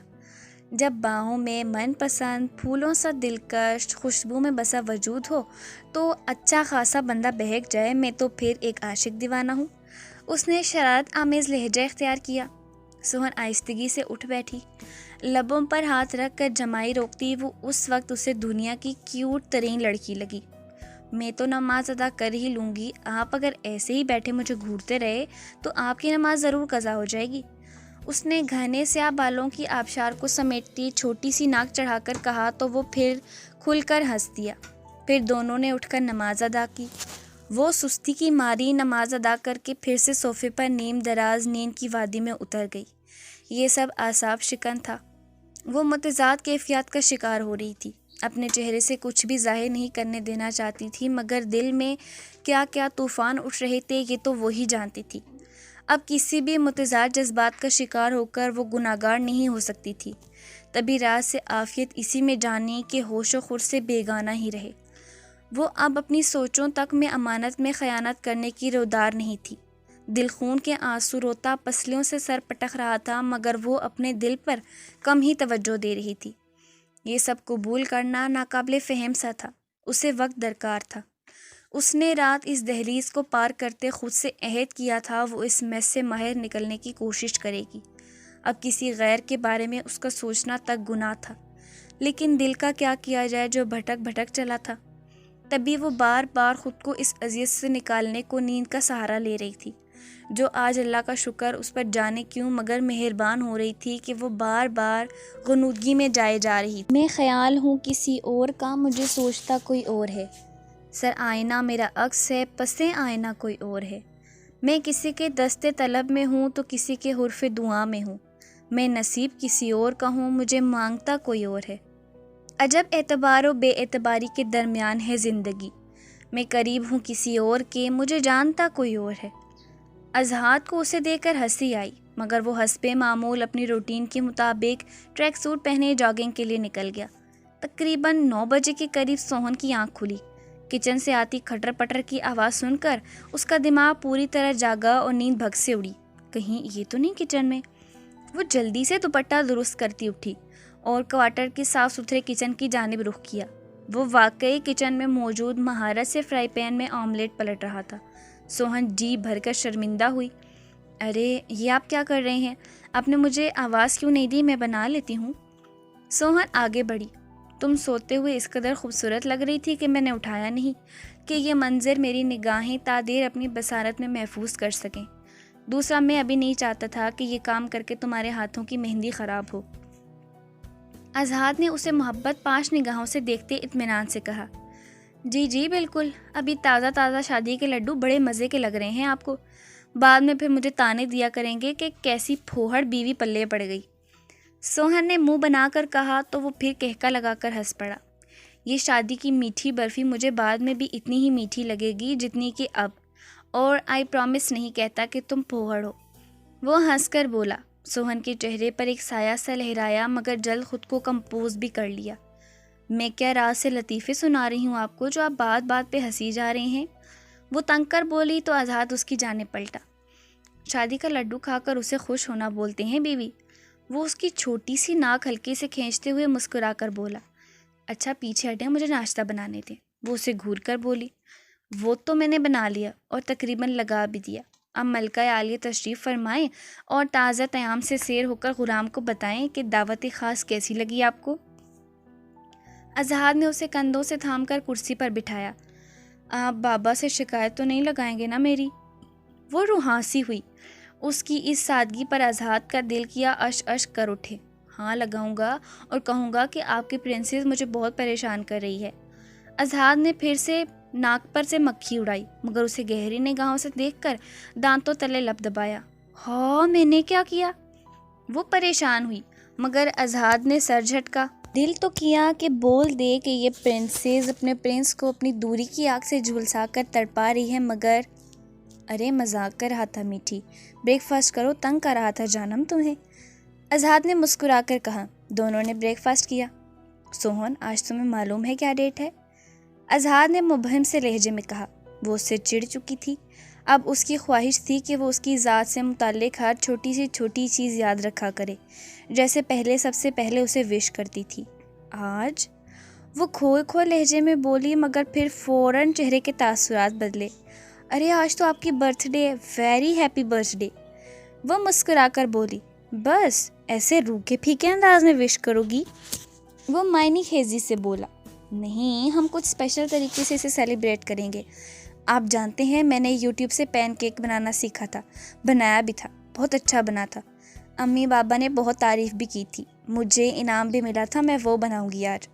جب باہوں میں من پسند پھولوں سا دلکش خوشبو میں بسا وجود ہو تو اچھا خاصا بندہ بہک جائے۔ میں تو پھر ایک عاشق دیوانہ ہوں۔ اس نے شرارت آمیز لہجہ اختیار کیا۔ سوہن آہستگی سے اٹھ بیٹھی۔ لبوں پر ہاتھ رکھ کر جمائی روکتی وہ اس وقت اسے دنیا کی کیوٹ ترین لڑکی لگی۔ میں تو نماز ادا کر ہی لوں گی، آپ اگر ایسے ہی بیٹھے مجھے گھورتے رہے تو آپ کی نماز ضرور قضا ہو جائے گی۔ اس نے گھنے سیاہ بالوں کی آبشار کو سمیٹتی چھوٹی سی ناک چڑھا کر کہا تو وہ پھر کھل کر ہنس دیا۔ پھر دونوں نے اٹھ کر نماز ادا کی۔ وہ سستی کی ماری نماز ادا کر کے پھر سے صوفے پر نیم دراز نیند کی وادی میں اتر گئی۔ یہ سب اعصاب شکن تھا۔ وہ متضاد کیفیات کا شکار ہو رہی تھی۔ اپنے چہرے سے کچھ بھی ظاہر نہیں کرنے دینا چاہتی تھی، مگر دل میں کیا کیا طوفان اٹھ رہے تھے یہ تو وہی جانتی تھی۔ اب کسی بھی متضاد جذبات کا شکار ہو کر وہ گناہگار نہیں ہو سکتی تھی۔ طبی راز سے عافیت اسی میں جانی کہ ہوش و خور سے بیگانہ ہی رہے۔ وہ اب اپنی سوچوں تک میں امانت میں خیانت کرنے کی رودار نہیں تھی۔ دل خون کے آنسو روتا پسلیوں سے سر پٹک رہا تھا، مگر وہ اپنے دل پر کم ہی توجہ دے رہی تھی۔ یہ سب قبول کرنا ناقابل فہم سا تھا۔ اسے وقت درکار تھا۔ اس نے رات اس دہلیز کو پار کرتے خود سے عہد کیا تھا وہ اس میس سے ماہر نکلنے کی کوشش کرے گی۔ اب کسی غیر کے بارے میں اس کا سوچنا تک گناہ تھا، لیکن دل کا کیا کیا جائے جو بھٹک بھٹک چلا تھا۔ تبھی وہ بار بار خود کو اس اذیت سے نکالنے کو نیند کا سہارا لے رہی تھی، جو آج اللہ کا شکر اس پر جانے کیوں مگر مہربان ہو رہی تھی کہ وہ بار بار غنودگی میں جائے جا رہی تھی۔ میں خیال ہوں کسی اور کا، مجھے سوچتا کوئی اور ہے۔ سر آئینہ میرا عکس ہے، پسے آئینہ کوئی اور ہے۔ میں کسی کے دست طلب میں ہوں تو کسی کے حرف دعا میں ہوں۔ میں نصیب کسی اور کا ہوں، مجھے مانگتا کوئی اور ہے۔ عجب اعتبار و بے اعتباری کے درمیان ہے زندگی۔ میں قریب ہوں کسی اور کے، مجھے جانتا کوئی اور ہے۔ اضحیٰ کو اسے دیکھ کر ہنسی آئی، مگر وہ حسب معمول اپنی روٹین کے مطابق ٹریک سوٹ پہنے جاگنگ کے لیے نکل گیا۔ تقریباً 9 بجے کے قریب سوہن کی آنکھ کھلی۔ کچن سے آتی کھٹر پٹر کی آواز سن کر اس کا دماغ پوری طرح جاگا اور نیند بھگ سے اڑی۔ کہیں یہ تو نہیں کچن میں؟ وہ جلدی سے دوپٹہ درست کرتی اٹھی اور کوارٹر کی صاف ستھرے کچن کی جانب رخ کیا۔ وہ واقعی کچن میں موجود مہارت سے فرائی پین میں آملیٹ پلٹ رہا تھا۔ سوہن جی بھر کر شرمندہ ہوئی۔ ارے یہ آپ کیا کر رہے ہیں؟ آپ نے مجھے آواز کیوں نہیں دی؟ میں بنا لیتی ہوں۔ سوہن آگے بڑھی۔ تم سوتے ہوئے اس قدر خوبصورت لگ رہی تھی کہ میں نے اٹھایا نہیں کہ یہ منظر میری نگاہیں تا دیر اپنی بصارت میں محفوظ کر سکیں۔ دوسرا، میں ابھی نہیں چاہتا تھا کہ یہ کام کر کے تمہارے ہاتھوں کی مہندی خراب ہو۔ اضحیٰ نے اسے محبت پاش نگاہوں سے دیکھتے اطمینان سے کہا۔ جی جی بالکل، ابھی تازہ تازہ شادی کے لڈو بڑے مزے کے لگ رہے ہیں آپ کو، بعد میں پھر مجھے تانے دیا کریں گے کہ کیسی پھوہڑ بیوی پلے پڑ گئی۔ سوہن نے منہ بنا کر کہا تو وہ پھر کہکا لگا کر ہنس پڑا۔ یہ شادی کی میٹھی برفی مجھے بعد میں بھی اتنی ہی میٹھی لگے گی جتنی کہ اب، اور آئی پرومس نہیں کہتا کہ تم پھوہڑ ہو۔ وہ ہنس کر بولا۔ سوہن کے چہرے پر ایک سایہ سا لہرایا، مگر جلد خود کو کمپوز بھی کر لیا۔ میں کیا راز سے لطیفے سنا رہی ہوں آپ کو جو آپ بات بات پہ ہنسی جا رہے ہیں؟ وہ تنگ کر بولی تو اضحیٰ اس کی جانب پلٹا۔ شادی کا لڈو کھا کر اسے خوش ہونا بولتے ہیں بیوی؟ وہ اس کی چھوٹی سی ناک ہلکے سے کھینچتے ہوئے مسکرا کر بولا۔ اچھا پیچھے ہٹیں، مجھے ناشتہ بنانے دیں۔ وہ اسے گھور کر بولی۔ وہ تو میں نے بنا لیا اور تقریباً لگا بھی دیا۔ اب ملکہ عالیہ تشریف فرمائیں اور تازہ طعام سے سیر ہو کر غلام کو بتائیں کہ دعوت خاص کیسی لگی آپ کو۔ اضحیٰ نے اسے کندھوں سے تھام کر کرسی پر بٹھایا۔ آپ بابا سے شکایت تو نہیں لگائیں گے نا میری؟ وہ روحانسی ہوئی۔ اس کی اس سادگی پر اضحیٰ کا دل کیا اش اش کر اٹھے۔ ہاں لگاؤں گا اور کہوں گا کہ آپ کی پرنسس مجھے بہت پریشان کر رہی ہے۔ اضحیٰ نے پھر سے ناک پر سے مکھی اڑائی، مگر اسے گہری نگاہوں سے دیکھ کر دانتوں تلے لب دبایا۔ ہاں میں نے کیا کیا؟ وہ پریشان ہوئی، مگر اضحیٰ نے سر جھٹکا۔ دل تو کیا کہ بول دے کہ یہ پرنسس اپنے پرنس کو اپنی دوری کی آگ سے جھلسا کر تڑپا رہی ہے، مگر ارے مذاق کر رہا تھا میٹھی، بریک فاسٹ کرو، تنگ کر رہا تھا جانم تمہیں۔ اضحیٰ نے مسکرا کر کہا۔ دونوں نے بریک فاسٹ کیا۔ سوہن آج تمہیں معلوم ہے کیا ڈیٹ ہے؟ اضحیٰ نے مبہم سے لہجے میں کہا۔ وہ اس سے چڑ چکی تھی۔ اب اس کی خواہش تھی کہ وہ اس کی ذات سے متعلق ہر چھوٹی سی چھوٹی چیز یاد رکھا کرے، جیسے پہلے سب سے پہلے اسے وش کرتی تھی۔ آج؟ وہ کھول کھول لہجے میں بولی، مگر پھر فوراً چہرے کے تاثرات بدلے۔ ارے آج تو آپ کی برتھ ڈے ہے، ویری ہیپی برتھ ڈے۔ وہ مسکرا کر بولی۔ بس ایسے روکھے پھیکے انداز میں وش کرو گی؟ وہ معنی خیزی سے بولا۔ نہیں، ہم کچھ اسپیشل طریقے سے اسے سیلیبریٹ کریں گے۔ آپ جانتے ہیں میں نے یوٹیوب سے پین کیک بنانا سیکھا تھا، بنایا بھی تھا، بہت اچھا بنا تھا۔ امی بابا نے بہت تعریف بھی کی تھی، مجھے انعام بھی ملا تھا، میں وہ بناؤں گی آج۔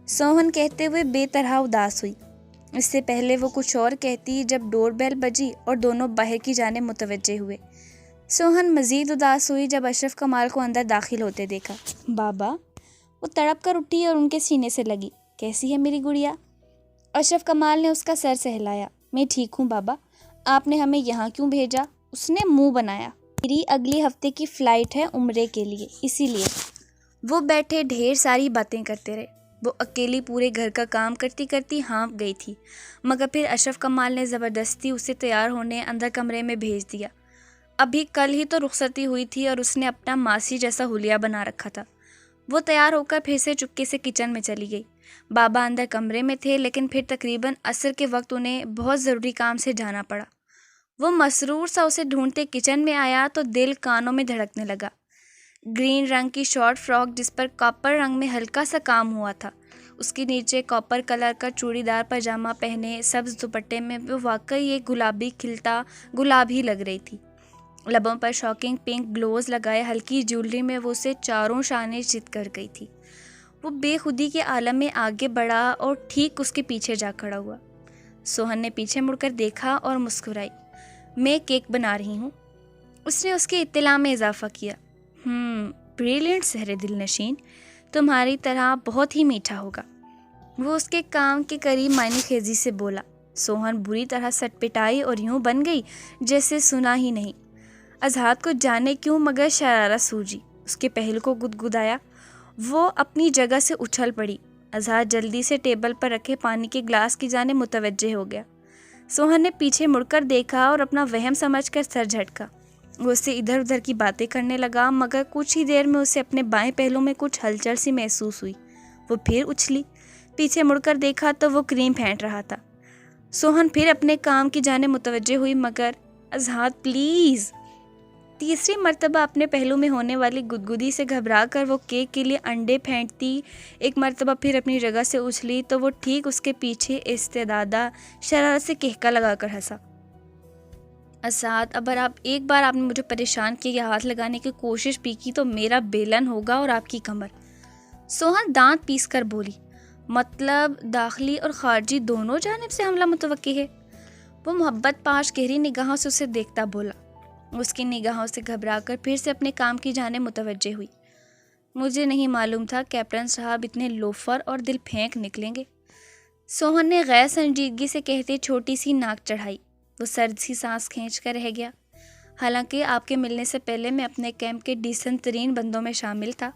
سوہن کہتے ہوئے بے طرح اداس ہوئی۔ اس سے پہلے وہ کچھ اور کہتی جب ڈور بیل بجی اور دونوں باہر کی جانب متوجہ ہوئے۔ سوہن مزید اداس ہوئی جب اشرف کمال کو اندر داخل ہوتے دیکھا۔ بابا؟ وہ تڑپ کر اٹھی اور ان کے سینے سے لگی۔ کیسی ہے میری گڑیا؟ اشرف کمال نے اس کا سر سہلایا۔ میں ٹھیک ہوں بابا، آپ نے ہمیں یہاں کیوں بھیجا؟ اس نے منہ بنایا۔ میری اگلی ہفتے کی فلائٹ ہے عمرے کے لیے، اسی لیے۔ وہ بیٹھے ڈھیر ساری باتیں کرتے رہے۔ وہ اکیلی پورے گھر کا کام کرتی کرتی ہانپ گئی تھی، مگر پھر اشرف کمال نے زبردستی اسے تیار ہونے اندر کمرے میں بھیج دیا۔ ابھی کل ہی تو رخصتی ہوئی تھی اور اس نے اپنا ماسی جیسا حلیہ بنا رکھا تھا۔ وہ تیار ہو کر پھر سے چپکے سے کچن میں چلی گئی۔ بابا اندر کمرے میں تھے، لیکن پھر تقریباً عصر کے وقت انہیں بہت ضروری کام سے جانا پڑا۔ وہ مسرور سا اسے ڈھونڈتے کچن میں آیا تو دل کانوں میں دھڑکنے لگا۔ گرین رنگ کی شارٹ فراک جس پر کاپر رنگ میں ہلکا سا کام ہوا تھا، اس کے نیچے کاپر کلر کا چوڑی دار پاجامہ پہنے سبز دوپٹے میں وہ واقعی ایک گلابی کھلتا گلاب ہی لگ رہی تھی۔ لبوں پر شاکنگ پنک گلوز لگائے ہلکی جیولری میں وہ اسے چاروں شانے چت کر گئی تھی۔ وہ بے خودی کے عالم میں آگے بڑھا اور ٹھیک اس کے پیچھے جا کھڑا ہوا۔ سوہن نے پیچھے مڑ کر دیکھا اور مسکرائی۔ میں کیک بنا رہی ہوں، اس نے اس کے اطلاع میں اضافہ کیا۔ بریلینٹ سحر دل نشین، تمہاری طرح بہت ہی میٹھا ہوگا۔ وہ اس کے کام کے قریب معنی خیزی سے بولا۔ سوہن بری طرح سٹ پٹائی اور یوں بن گئی جیسے سنا ہی نہیں۔ اذہان کو جانے کیوں مگر شرارت سوجی، اس کے پہلو کو گدگدایا۔ وہ اپنی جگہ سے اچھل پڑی۔ اذہان جلدی سے ٹیبل پر رکھے پانی کے گلاس کی جانب متوجہ ہو گیا۔ سوہن نے پیچھے مڑ کر دیکھا اور اپنا وہم سمجھ کر سر جھٹکا۔ وہ اس سے ادھر ادھر کی باتیں کرنے لگا، مگر کچھ ہی دیر میں اسے اپنے بائیں پہلو میں کچھ ہلچل سی محسوس ہوئی۔ وہ پھر اچھلی، پیچھے مڑ کر دیکھا تو وہ کریم پھینٹ رہا تھا۔ سوہن پھر اپنے کام کی جانب متوجہ ہوئی، مگر اذہان پلیز۔ تیسری مرتبہ اپنے پہلو میں ہونے والی گدگدی سے گھبرا کر وہ کیک کے لیے انڈے پھینٹتی ایک مرتبہ پھر اپنی جگہ سے اچھلی تو وہ ٹھیک اس کے پیچھے استدادہ شرارت سے کہکا لگا کر ہنسا۔ اسعد، اگر ایک بار آپ نے مجھے پریشان کیا یا ہاتھ لگانے کی کوشش بھی کی تو میرا بیلن ہوگا اور آپ کی کمر۔ سوہن دانت پیس کر بولی۔ مطلب داخلی اور خارجی دونوں جانب سے حملہ متوقع ہے؟ وہ محبت پاش گہری نگاہوں سے اسے دیکھتا بولا۔ اس کی نگاہوں سے گھبرا کر پھر سے اپنے کام کی جانب متوجہ ہوئی۔ مجھے نہیں معلوم تھا کیپٹن صاحب اتنے لوفر اور دل پھینک نکلیں گے، سوہن نے غیر سنجیدگی سے کہتے چھوٹی سی ناک چڑھائی۔ وہ سرد سی سانس کھینچ کر رہ گیا۔ حالانکہ آپ کے ملنے سے پہلے میں اپنے کیمپ کے ڈیسنٹ ترین بندوں میں شامل تھا۔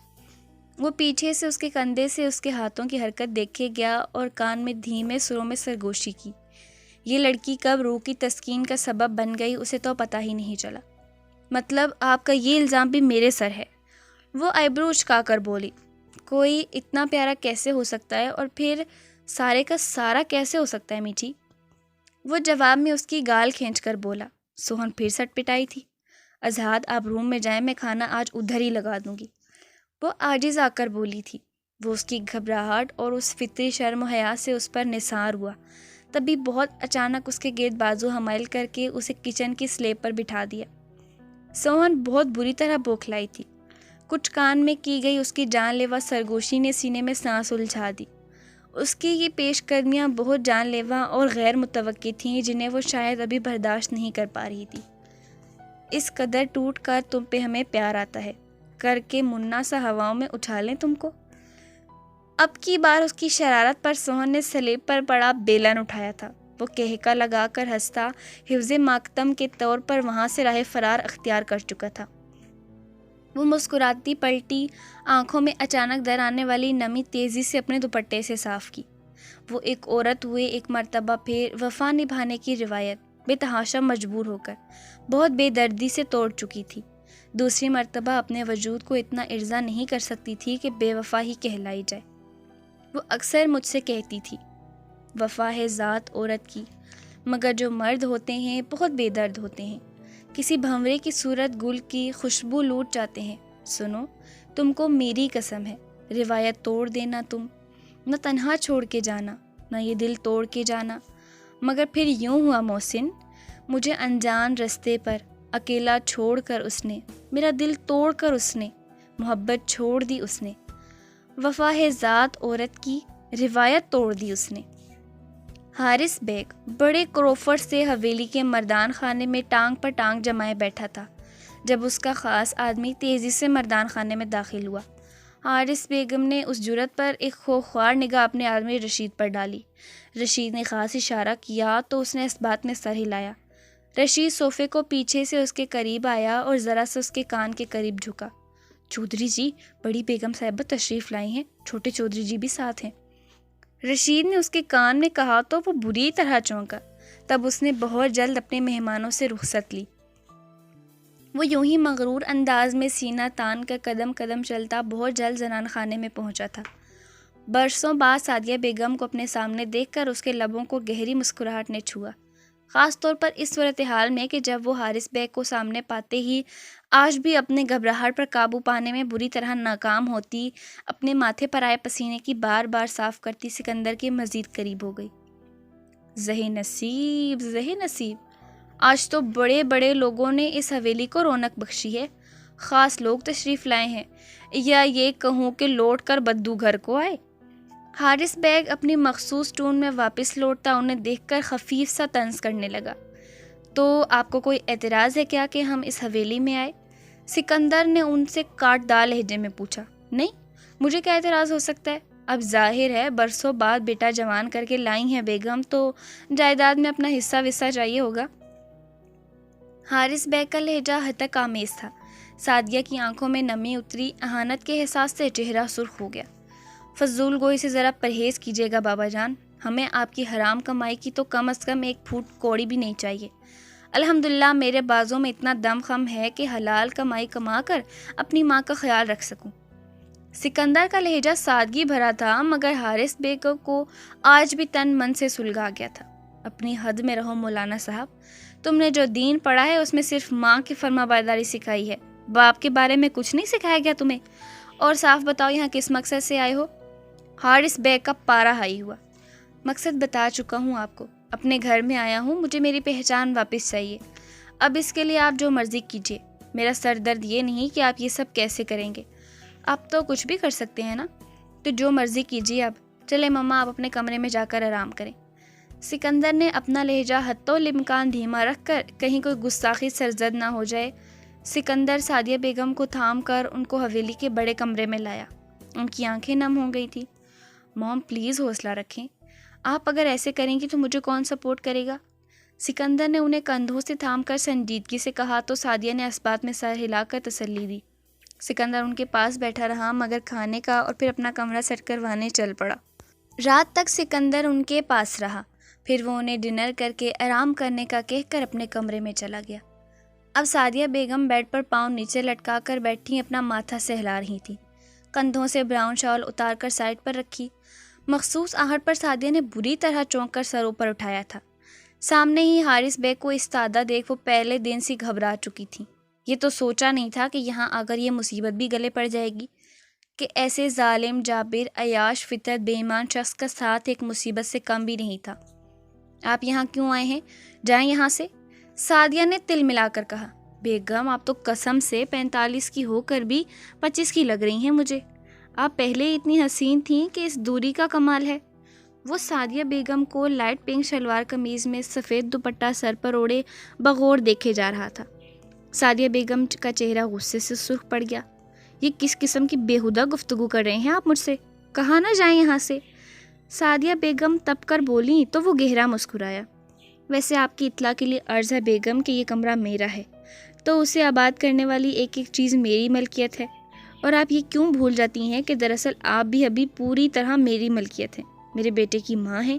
وہ پیچھے سے اس کے کندھے سے اس کے ہاتھوں کی حرکت دیکھے گیا اور کان میں دھیمے سروں میں سرگوشی کی۔ یہ لڑکی کب روح کی تسکین کا سبب بن گئی اسے تو پتہ ہی نہیں چلا۔ مطلب آپ کا یہ الزام بھی میرے سر ہے؟ وہ آئیبرو اچکا کر بولی۔ کوئی اتنا پیارا کیسے ہو سکتا ہے اور پھر سارے کا سارا کیسے ہو سکتا ہے میٹھی؟ وہ جواب میں اس کی گال کھینچ کر بولا۔ سوہن پھر سٹ پٹائی تھی۔ اذہان، آپ روم میں جائیں، میں کھانا آج ادھر ہی لگا دوں گی، وہ عاجز آ کر بولی تھی۔ وہ اس کی گھبراہٹ اور اس فطری شرم و حیا سے اس پر نثار ہوا، تبھی بہت اچانک اس کے گرد بازو حمائل کر کے اسے کچن کی سلیب پر بٹھا دیا۔ سوہن بہت بری طرح بوکھلائی تھی۔ کچھ کان میں کی گئی اس کی جان لیوا سرگوشی نے سینے میں سانس الجھا دی۔ اس کی یہ پیش قدمیاں بہت جان لیوا اور غیر متوقع تھیں جنہیں وہ شاید ابھی برداشت نہیں کر پا رہی تھی۔ اس قدر ٹوٹ کر تم پہ ہمیں پیار آتا ہے، کر کے منا سا ہواؤں میں اٹھا لیں تم کو۔ اب کی بار اس کی شرارت پر سوہن نے سلیب پر پڑا بیلن اٹھایا تھا۔ وہ کہکا لگا کر ہنستا حفظ ماکتم کے طور پر وہاں سے راہ فرار اختیار کر چکا تھا۔ وہ مسکراتی پلٹی، آنکھوں میں اچانک در آنے والی نمی تیزی سے اپنے دوپٹے سے صاف کی۔ وہ ایک عورت ہوئے ایک مرتبہ پھر وفا نبھانے کی روایت بے تحاشا مجبور ہو کر بہت بے دردی سے توڑ چکی تھی۔ دوسری مرتبہ اپنے وجود کو اتنا ارضا نہیں کر سکتی تھی کہ بے وفا ہی کہلائی جائے۔ وہ اکثر مجھ سے کہتی تھی، وفا ہے ذات عورت کی، مگر جو مرد ہوتے ہیں بہت بے درد ہوتے ہیں، کسی بھنورے کی صورت گل کی خوشبو لوٹ جاتے ہیں۔ سنو، تم کو میری قسم ہے، روایت توڑ دینا تم، نہ تنہا چھوڑ کے جانا، نہ یہ دل توڑ کے جانا۔ مگر پھر یوں ہوا محسن، مجھے انجان رستے پر اکیلا چھوڑ کر اس نے، میرا دل توڑ کر اس نے، محبت چھوڑ دی اس نے، وفا ہے ذات عورت کی، روایت توڑ دی اس نے۔ حارث بیگ بڑے کروفٹ سے حویلی کے مردان خانے میں ٹانگ پر ٹانگ جمائے بیٹھا تھا جب اس کا خاص آدمی تیزی سے مردان خانے میں داخل ہوا۔ حارث بیگم نے اس جرت پر ایک خوخوار نگاہ اپنے آدمی رشید پر ڈالی۔ رشید نے خاص اشارہ کیا تو اس نے اس بات میں سر ہلایا۔ رشید صوفے کو پیچھے سے اس کے قریب آیا اور ذرا سے اس کے کان کے قریب جھکا۔ چودھری جی، بڑی بیگم صاحبہ تشریف لائی ہیں، چھوٹے چودھری جی بھی ساتھ ہیں، رشید نے اس کے کان میں کہا تو وہ بری طرح چونکا۔ تب اس نے بہت جلد اپنے مہمانوں سے رخصت لی۔ وہ یوں ہی مغرور انداز میں سینہ تان کر قدم قدم چلتا بہت جلد زنان خانے میں پہنچا تھا۔ برسوں بعد سعدیہ بیگم کو اپنے سامنے دیکھ کر اس کے لبوں کو گہری مسکراہٹ نے چھوا، خاص طور پر اس صورتحال میں کہ جب وہ حارث بیگ کو سامنے پاتے ہی آج بھی اپنے گھبراہٹ پر قابو پانے میں بری طرح ناکام ہوتی، اپنے ماتھے پر آئے پسینے کی بار بار صاف کرتی سکندر کے مزید قریب ہو گئی۔ زہے نصیب، زہے نصیب، آج تو بڑے بڑے لوگوں نے اس حویلی کو رونق بخشی ہے، خاص لوگ تشریف لائے ہیں، یا یہ کہوں کہ لوٹ کر بدو گھر کو آئے۔ حارث بیگ اپنی مخصوص ٹون میں واپس لوٹتا انہیں دیکھ کر خفیف سا طنز کرنے لگا۔ تو آپ کو کوئی اعتراض ہے کیا کہ ہم اس حویلی میں آئے؟ سکندر نے ان سے کاٹ دار لہجے میں پوچھا۔ نہیں، مجھے کیا اعتراض ہو سکتا ہے؟ اب ظاہر ہے برسوں بعد بیٹا جوان کر کے لائی ہیں بیگم، تو جائیداد میں اپنا حصہ وصہ چاہیے ہوگا۔ حارث بیگ کا لہجہ ہتک آمیز تھا۔ سعدیہ کی آنکھوں میں نمی اتری، اہانت کے احساس سے چہرہ سرخ ہو گیا۔ فضول گوئی سے ذرا پرہیز کیجیے گا بابا جان، ہمیں آپ کی حرام کمائی کی تو کم از کم ایک پھوٹ کوڑی بھی نہیں چاہیے۔ الحمدللہ میرے بازوں میں اتنا دم خم ہے کہ حلال کمائی کما کر اپنی ماں کا خیال رکھ سکوں۔ سکندر کا لہجہ سادگی بھرا تھا، مگر حارث بیگ کو آج بھی تن من سے سلگا گیا تھا۔ اپنی حد میں رہو مولانا صاحب، تم نے جو دین پڑھا ہے اس میں صرف ماں کی فرما برداری سکھائی ہے، باپ کے بارے میں کچھ نہیں سکھایا گیا تمہیں؟ اور صاف بتاؤ یہاں کس مقصد سے آئے ہو؟ حارث بیگ کا پارا ہائی ہوا۔ مقصد بتا چکا ہوں آپ کو، اپنے گھر میں آیا ہوں، مجھے میری پہچان واپس چاہیے۔ اب اس کے لیے آپ جو مرضی کیجیے، میرا سر درد یہ نہیں کہ آپ یہ سب کیسے کریں گے، آپ تو کچھ بھی کر سکتے ہیں نا، تو جو مرضی کیجیے۔ اب چلے مما، آپ اپنے کمرے میں جا کر آرام کریں۔ سکندر نے اپنا لہجہ حتی الامکان دھیما رکھ کر کہیں کوئی گستاخی سرزد نہ ہو جائے۔ سکندر سعدیہ بیگم کو تھام کر ان کو حویلی کے بڑے کمرے میں لایا۔ ان کی آنکھیں نم ہو گئی تھی۔ موم پلیز حوصلہ رکھیں، آپ اگر ایسے کریں گی تو مجھے کون سپورٹ کرے گا؟ سکندر نے انہیں کندھوں سے تھام کر سنجیدگی سے کہا تو سعدیہ نے اس بات میں سر ہلا کر تسلی دی۔ سکندر ان کے پاس بیٹھا رہا، مگر کھانے کا اور پھر اپنا کمرہ سیٹ کروانے چل پڑا۔ رات تک سکندر ان کے پاس رہا، پھر وہ انہیں ڈنر کر کے آرام کرنے کا کہہ کر اپنے کمرے میں چلا گیا۔ اب سعدیہ بیگم بیڈ پر پاؤں نیچے لٹکا کر بیٹھی اپنا ماتھا سہلا رہی تھی، کندھوں سے براؤن شال اتار کر سائڈ پر رکھی۔ مخصوص آہٹ پر سعدیہ نے بری طرح چونک کر سر اوپر اٹھایا تھا۔ سامنے ہی حارث بیگ کو استادہ دیکھ وہ پہلے دن سی گھبرا چکی تھی۔ یہ تو سوچا نہیں تھا کہ یہاں آ کر یہ مصیبت بھی گلے پڑ جائے گی، کہ ایسے ظالم، جابر، عیاش، فطرت بے ایمان شخص کا ساتھ ایک مصیبت سے کم بھی نہیں تھا۔ آپ یہاں کیوں آئے ہیں؟ جائیں یہاں سے، سعدیہ نے تل ملا کر کہا۔ بیگم، آپ تو قسم سے 45 کی ہو کر بھی 25 کی لگ رہی ہیں مجھے، آپ پہلے ہی اتنی حسین تھیں کہ اس دوری کا کمال ہے۔ وہ سعدیہ بیگم کو لائٹ پنک شلوار قمیض میں سفید دوپٹہ سر پر اوڑھے بغور دیکھے جا رہا تھا۔ سعدیہ بیگم کا چہرہ غصے سے سرخ پڑ گیا۔ یہ کس قسم کی بیہودہ گفتگو کر رہے ہیں آپ مجھ سے؟ کہا نہ جائیں یہاں سے۔ سعدیہ بیگم تپ کر بولیں تو وہ گہرا مسکرایا۔ ویسے آپ کی اطلاع کے لیے عرض ہے بیگم کہ یہ کمرہ میرا ہے، تو اسے آباد کرنے والی ایک ایک چیز میری ملکیت ہے، اور آپ یہ کیوں بھول جاتی ہیں کہ دراصل آپ بھی ابھی پوری طرح میری ملکیت ہیں، میرے بیٹے کی ماں ہیں۔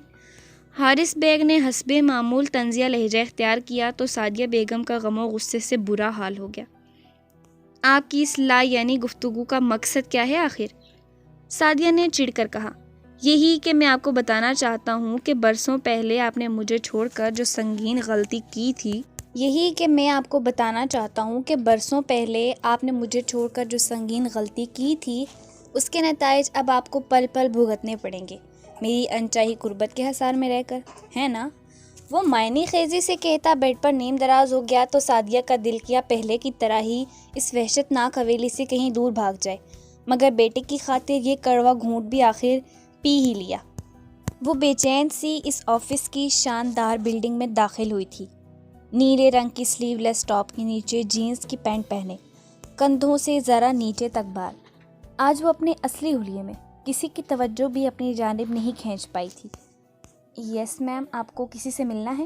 حارث بیگ نے حسب معمول طنزیہ لہجہ اختیار کیا تو سعدیہ بیگم کا غم و غصے سے برا حال ہو گیا۔ آپ کی اس لا یعنی گفتگو کا مقصد کیا ہے آخر؟ سعدیہ نے چڑ کر کہا۔ یہی کہ میں آپ کو بتانا چاہتا ہوں کہ برسوں پہلے آپ نے مجھے چھوڑ کر جو سنگین غلطی کی تھی، اس کے نتائج اب آپ کو پل پل بھگتنے پڑیں گے، میری انچاہی قربت کے حصار میں رہ کر، ہے نا؟ وہ معنی خیزی سے کہتا بیڈ پر نیم دراز ہو گیا تو سعدیہ کا دل کیا پہلے کی طرح ہی اس وحشت ناک حویلی سے کہیں دور بھاگ جائے، مگر بیٹے کی خاطر یہ کڑوا گھونٹ بھی آخر پی ہی لیا۔ وہ بے چین سی اس آفس کی شاندار بلڈنگ میں داخل ہوئی تھی، نیلے رنگ کی سلیو لیس ٹاپ کے نیچے جینز کی پینٹ پہنے، کندھوں سے ذرا نیچے تک بال۔ آج وہ اپنے اصلی حلیے میں کسی کی توجہ بھی اپنی جانب نہیں کھینچ پائی تھی۔ یس میم، آپ کو کسی سے ملنا ہے؟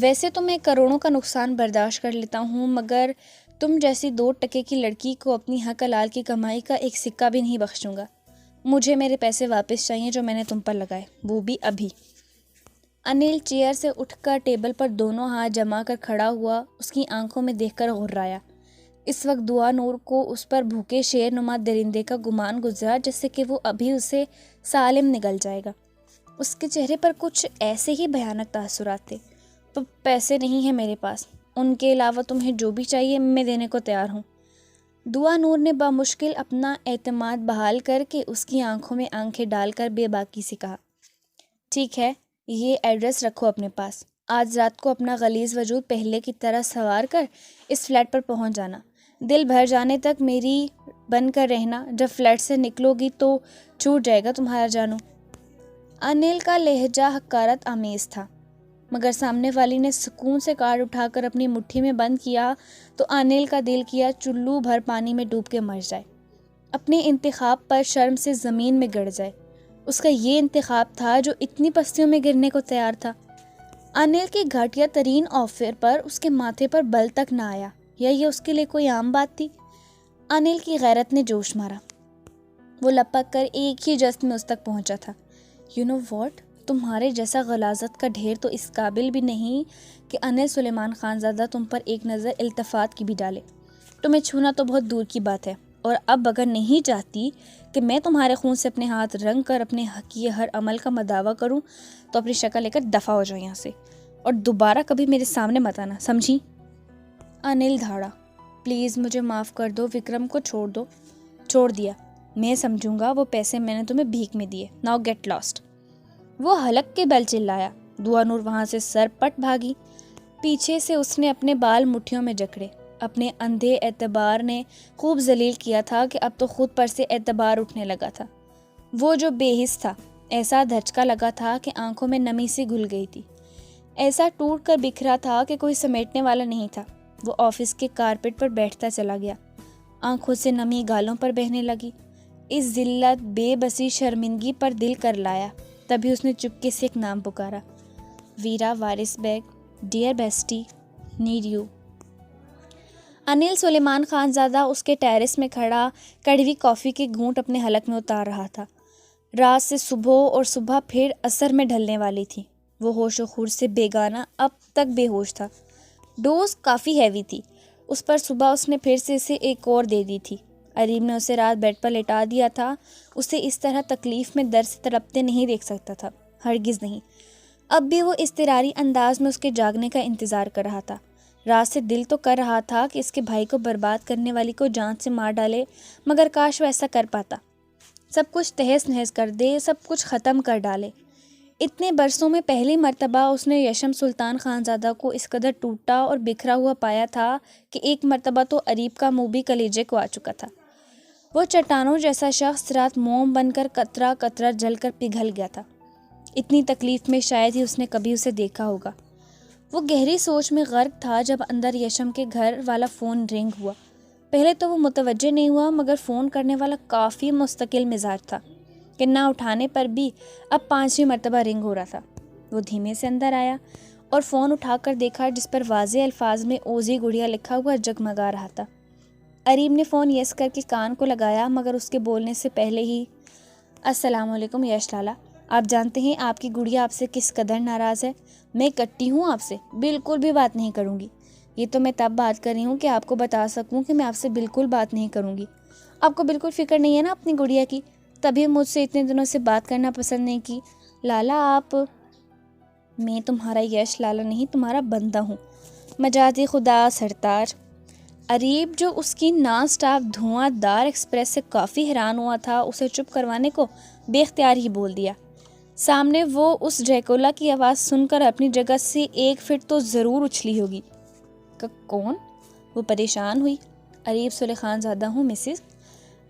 ویسے تو میں کروڑوں کا نقصان برداشت کر لیتا ہوں، مگر تم جیسی 2 ٹکے کی لڑکی کو اپنی حق حلال کی کمائی کا ایک سکہ بھی نہیں بخشوں گا۔ مجھے میرے پیسے واپس چاہیے جو میں نے تم پر لگائے، وہ بھی ابھی۔ انل چیئر سے اٹھ کر ٹیبل پر دونوں ہاتھ جما کر کھڑا ہوا، اس کی آنکھوں میں دیکھ کر غرایا۔ اس وقت دعا نور کو اس پر بھوکے شیر نما درندے کا گمان گزرا جیسے کہ وہ ابھی اسے سالم نگل جائے گا۔ اس کے چہرے پر کچھ ایسے ہی بھیانک تاثرات تھے۔ پیسے نہیں ہیں میرے پاس، ان کے علاوہ تمہیں جو بھی چاہیے میں دینے کو تیار ہوں۔ دعا نور نے بامشکل اپنا اعتماد بحال کر کے اس کی آنکھوں میں آنکھیں ڈال کر بے باکی سے کہا، ٹھیک ہے، یہ ایڈریس رکھو اپنے پاس۔ آج رات کو اپنا غلیظ وجود پہلے کی طرح سوار کر اس فلیٹ پر پہنچ جانا۔ دل بھر جانے تک میری بن کر رہنا، جب فلیٹ سے نکلو گی تو چھوٹ جائے گا تمہارا جانو۔ انل کا لہجہ حقارت آمیز تھا، مگر سامنے والی نے سکون سے کارڈ اٹھا کر اپنی مٹھی میں بند کیا تو انل کا دل کیا چلو بھر پانی میں ڈوب کے مر جائے، اپنے انتخاب پر شرم سے زمین میں گڑ جائے۔ اس کا یہ انتخاب تھا جو اتنی پستیوں میں گرنے کو تیار تھا۔ انل کی گھٹیا ترین آفر پر اس کے ماتھے پر بل تک نہ آیا، یا یہ اس کے لیے کوئی عام بات تھی؟ انل کی غیرت نے جوش مارا، وہ لپک کر ایک ہی جست میں اس تک پہنچا تھا۔ یو نو واٹ، تمہارے جیسا غلاظت کا ڈھیر تو اس قابل بھی نہیں کہ انل سلیمان خان زادہ تم پر ایک نظر التفات کی بھی ڈالے۔ تمہیں چھونا تو بہت دور کی بات ہے، اور اب اگر نہیں چاہتی کہ میں تمہارے خون سے اپنے ہاتھ رنگ کر اپنے حق کی ہر عمل کا مداوع کروں تو اپنی شکل لے کر دفع ہو جاؤ یہاں سے، اور دوبارہ کبھی میرے سامنے مت آنا، سمجھی؟ انل دھاڑا، پلیز مجھے معاف کر دو، وکرم کو چھوڑ دو۔ چھوڑ دیا، میں سمجھوں گا وہ پیسے میں نے تمہیں بھیک میں دیے، ناؤ گیٹ لاسٹ۔ وہ حلق کے بل چلایا۔ دعا نور وہاں سے سر پٹ بھاگی۔ پیچھے سے اس نے اپنے بال مٹھیوں میں جکڑے۔ اپنے اندھے اعتبار نے خوب ذلیل کیا تھا کہ اب تو خود پر سے اعتبار اٹھنے لگا تھا۔ وہ جو بے حس تھا، ایسا دھچکا لگا تھا کہ آنکھوں میں نمی سی گھل گئی تھی، ایسا ٹوٹ کر بکھرا تھا کہ کوئی سمیٹنے والا نہیں تھا۔ وہ آفس کے کارپٹ پر بیٹھتا چلا گیا، آنکھوں سے نمی گالوں پر بہنے لگی۔ اس ذلت، بے بسی، شرمندگی پر دل کر لایا۔ تبھی اس نے چپکے سے ایک نام پکارا، Veera Waris Baig, dear bestie, need you. انل سلیمان خان زادہ اس کے ٹیرس میں کھڑا کڑوی کافی کے گھونٹ اپنے حلق میں اتار رہا تھا۔ رات سے صبح اور صبح پھر عصر میں ڈھلنے والی تھی۔ وہ ہوش و خور سے بیگانہ اب تک بے ہوش تھا۔ ڈوز کافی ہیوی تھی، اس پر صبح اس نے پھر سے اسے ایک اور دے دی تھی۔ اریم نے اسے رات بیڈ پر لٹا دیا تھا، اسے اس طرح تکلیف میں در سے تڑپتے نہیں دیکھ سکتا تھا، ہرگز نہیں۔ اب بھی وہ اضطراری انداز میں اس کے جاگنے کا انتظار کر رہا تھا۔ رات سے دل تو کر رہا تھا کہ اس کے بھائی کو برباد کرنے والی کو جان سے مار ڈالے، مگر کاش وہ ایسا کر پاتا، سب کچھ تہس نہس کر دے، سب کچھ ختم کر ڈالے۔ اتنے برسوں میں پہلی مرتبہ اس نے یشم سلطان خانزادہ کو اس قدر ٹوٹا اور بکھرا ہوا پایا تھا کہ ایک مرتبہ تو اریب کا منہ بھی کلیجے کو آ چکا تھا۔ وہ چٹانوں جیسا شخص رات موم بن کر قطرہ قطرہ جل کر پگھل گیا تھا۔ اتنی تکلیف میں شاید ہی اس نے کبھی اسے دیکھا ہوگا۔ وہ گہری سوچ میں غرق تھا جب اندر یشم کے گھر والا فون رنگ ہوا۔ پہلے تو وہ متوجہ نہیں ہوا، مگر فون کرنے والا کافی مستقل مزاج تھا کہ نہ اٹھانے پر بھی اب 5ویں مرتبہ رنگ ہو رہا تھا۔ وہ دھیمے سے اندر آیا اور فون اٹھا کر دیکھا، جس پر واضح الفاظ میں اوزی گڑیا لکھا ہوا جگمگا رہا تھا۔ اریم نے فون یس کر کے کان کو لگایا، مگر اس کے بولنے سے پہلے ہی، السلام علیکم یش لالا، آپ جانتے ہیں آپ کی گڑیا آپ سے کس قدر ناراض ہے۔ میں کٹی ہوں آپ سے، بالکل بھی بات نہیں کروں گی۔ یہ تو میں تب بات کر رہی ہوں کہ آپ کو بتا سکوں کہ میں آپ سے بالکل بات نہیں کروں گی۔ آپ کو بالکل فکر نہیں ہے نا اپنی گڑیا کی، تبھی مجھ سے اتنے دنوں سے بات کرنا پسند نہیں کی۔ لالا آپ، میں تمہارا یش لالا نہیں، تمہارا بندہ ہوں، مجازی خدا سرتاج۔ اریب جو اس کی نان سٹاپ دھواں دار ایکسپریس سے کافی حیران ہوا تھا، اسے چپ کروانے کو بے اختیار ہی بول دیا۔ سامنے وہ اس ڈریکولا کی آواز سن کر اپنی جگہ سے 1 فٹ تو ضرور اچھلی ہوگی۔ کون؟ وہ پریشان ہوئی۔ اریب سلی خان زادہ ہوں مسز،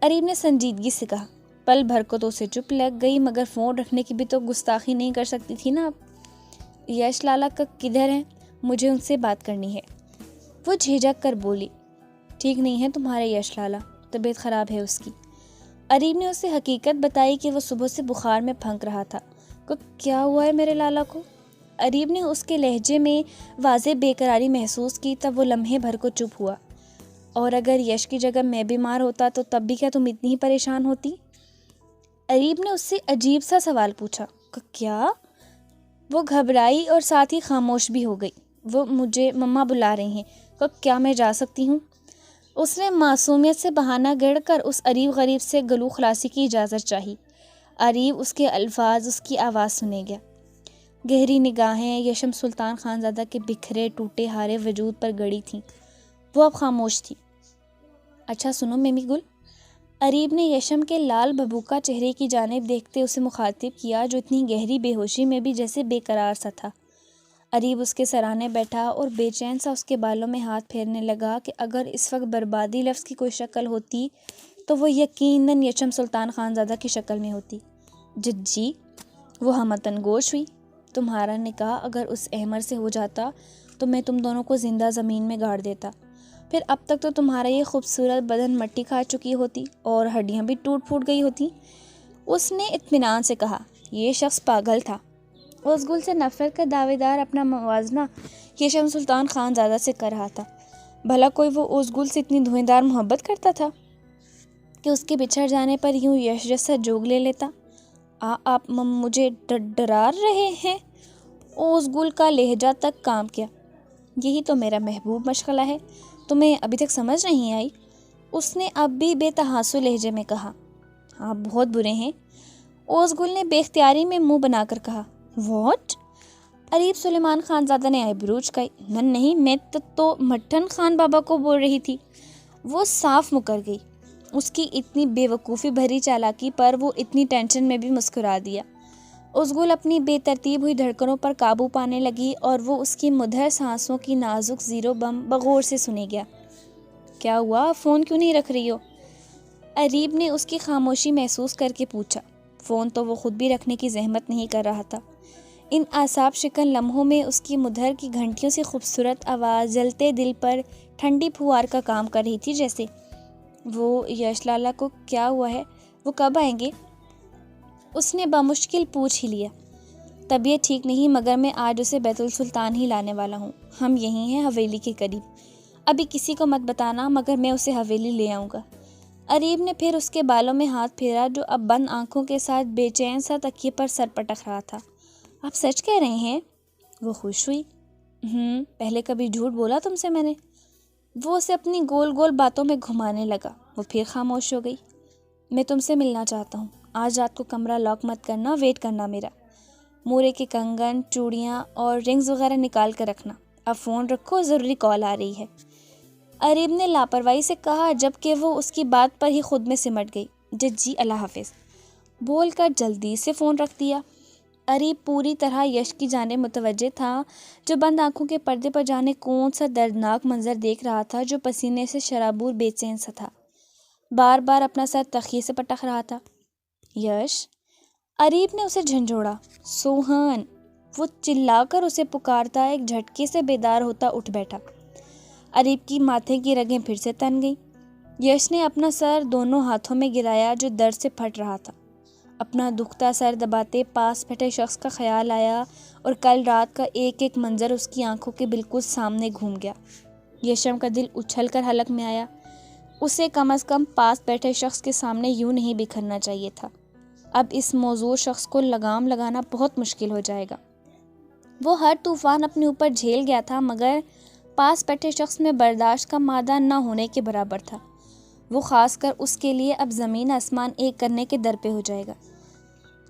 اریب نے سنجیدگی سے کہا۔ پل بھر کو تو اسے چپ لگ گئی، مگر فون رکھنے کی بھی تو گستاخی نہیں کر سکتی تھی نا آپ۔ یش لالا کا کدھر ہیں؟ مجھے ان سے بات کرنی ہے۔ وہ جھجک کر بولی، ٹھیک نہیں ہے تمہارے یش لالا، طبیعت خراب ہے اس کی۔ اریب نے اسے حقیقت بتائی کہ وہ صبح سے بخار میں پھنک رہا تھا۔ کیا ہوا ہے میرے لالا کو؟ اریب نے اس کے لہجے میں واضح بے قراری محسوس کی، تب وہ لمحے بھر کو چپ ہوا۔ اور اگر یش کی جگہ میں بیمار ہوتا تو تب بھی کیا تم اتنی ہی پریشان ہوتی؟ اریب نے اس سے عجیب سا سوال پوچھا۔ کیا؟ وہ گھبرائی اور ساتھ ہی خاموش بھی ہو گئی۔ وہ مجھے مما بلا رہی ہیں، کیا میں جا سکتی ہوں؟ اس نے معصومیت سے بہانہ گڑھ کر اس عریب غریب سے گلو خلاصی کی اجازت چاہی۔ عریب اس کے الفاظ، اس کی آواز سنے گیا۔ گہری نگاہیں یشم سلطان خانزادہ کے بکھرے ٹوٹے ہارے وجود پر گڑی تھیں۔ وہ اب خاموش تھی۔ اچھا سنو میمی گل، عریب نے یشم کے لال بھبوکا چہرے کی جانب دیکھتے اسے مخاطب کیا، جو اتنی گہری بے ہوشی میں بھی جیسے بے قرار سا تھا۔ عریب اس کے سرانے بیٹھا اور بے چین سا اس کے بالوں میں ہاتھ پھیرنے لگا کہ اگر اس وقت بربادی لفظ کی کوئی شکل ہوتی تو وہ یقیناً یشم سلطان خانزادہ کی شکل میں ہوتی۔ جی، وہ ہمتن گوش ہوئی۔ تمہارا نکاح اگر اس احمر سے ہو جاتا تو میں تم دونوں کو زندہ زمین میں گاڑ دیتا، پھر اب تک تو تمہارا یہ خوبصورت بدن مٹی کھا چکی ہوتی اور ہڈیاں بھی ٹوٹ پھوٹ گئی ہوتی۔ اس نے اطمینان سے کہا۔ یہ شخص پاگل تھا۔ اس گل سے نفرت کا دعوے دار اپنا موازنہ یشم سلطان خانزادہ سے کر رہا تھا۔ بھلا کوئی وہ اس گل سے اتنی دھویں دار محبت کرتا تھا کہ اس کے بچھڑ جانے پر یوں یش جیسا جوگ لے لیتا؟ آپ مجھے ڈرا رہے ہیں؟ اس گل کا لہجہ تک کام کیا۔ یہی تو میرا محبوب مشغلہ ہے، تمہیں ابھی تک سمجھ نہیں آئی؟ اس نے اب بھی بے تحاسب لہجے میں کہا۔ آپ بہت برے ہیں، اوس گل نے بے اختیاری میں منہ بنا کر کہا۔ واٹ؟ عریب سلیمان خانزادہ نے آئیبرو چکائی۔ نہیں، میں تو مٹن خان بابا کو بول رہی تھی۔ وہ صاف مکر گئی۔ اس کی اتنی بے وقوفی بھری چالاکی پر وہ اتنی ٹینشن میں بھی مسکرا دیا۔ اس گل اپنی بے ترتیب ہوئی دھڑکنوں پر قابو پانے لگی اور وہ اس کی مدھر سانسوں کی نازک زیرو بم بغور سے سنے گیا۔ کیا ہوا؟ فون کیوں نہیں رکھ رہی ہو؟ عریب نے اس کی خاموشی محسوس کر کے پوچھا۔ فون تو وہ خود بھی رکھنے کی زحمت نہیں کر رہا تھا۔ ان اعصاب شکن لمحوں میں اس کی مدھر کی گھنٹیوں سے خوبصورت آواز جلتے دل پر ٹھنڈی پھوار کا کام کر رہی تھی جیسے۔ وہ یش لالا کو کیا ہوا ہے؟ وہ کب آئیں گے؟ اس نے بمشکل پوچھ ہی لیا۔ طبیعت ٹھیک نہیں، مگر میں آج اسے بیت السلطان ہی لانے والا ہوں۔ ہم یہیں ہیں حویلی کے قریب۔ ابھی کسی کو مت بتانا، مگر میں اسے حویلی لے آؤں گا۔ عریب نے پھر اس کے بالوں میں ہاتھ پھیرا جو اب بند آنکھوں کے ساتھ بے چین سا تکیے پر سر پٹک رہا تھا۔ آپ سچ کہہ رہے ہیں؟ وہ خوش ہوئی۔ پہلے کبھی جھوٹ بولا تم سے میں نے؟ وہ اسے اپنی گول گول باتوں میں گھمانے لگا۔ وہ پھر خاموش ہو گئی۔ میں تم سے ملنا چاہتا ہوں۔ آج رات کو کمرہ لاک مت کرنا، ویٹ کرنا میرا۔ مورے کے کنگن، چوڑیاں اور رنگز وغیرہ نکال کر رکھنا۔ اب فون رکھو، ضروری کال آ رہی ہے۔ عریب نے لاپرواہی سے کہا، جبکہ وہ اس کی بات پر ہی خود میں سمٹ گئی۔ جی اللہ حافظ بول کر جلدی سے فون رکھ دیا۔ عریب پوری طرح یش کی جانب متوجہ تھا، جو بند آنکھوں کے پردے پر جانے کون سا دردناک منظر دیکھ رہا تھا، جو پسینے سے شرابور بے چین سا تھا، بار بار اپنا سر تخیے سے پٹک رہا تھا۔ یش! عریب نے اسے جھنجھوڑا۔ سوہن! وہ چلا کر اسے پکارتا ایک جھٹکے سے بیدار ہوتا اٹھ بیٹھا۔ عریب کی ماتھے کی رگیں پھر سے تن گئیں۔ یش نے اپنا سر دونوں ہاتھوں میں گرایا جو درد سے پھٹ رہا تھا۔ اپنا دکھتا سر دباتے پاس بیٹھے شخص کا خیال آیا اور کل رات کا ایک ایک منظر اس کی آنکھوں کے بالکل سامنے گھوم گیا۔ یشم کا دل اچھل کر حلق میں آیا۔ اسے کم از کم پاس بیٹھے شخص کے سامنے یوں نہیں بکھرنا چاہیے تھا۔ اب اس موزوں شخص کو لگام لگانا بہت مشکل ہو جائے گا۔ وہ ہر طوفان اپنے اوپر جھیل گیا تھا، مگر پاس بیٹھے شخص میں برداشت کا مادہ نہ ہونے کے برابر تھا۔ وہ خاص کر اس کے لیے اب زمین آسمان ایک کرنے کے در پہ ہو جائے گا۔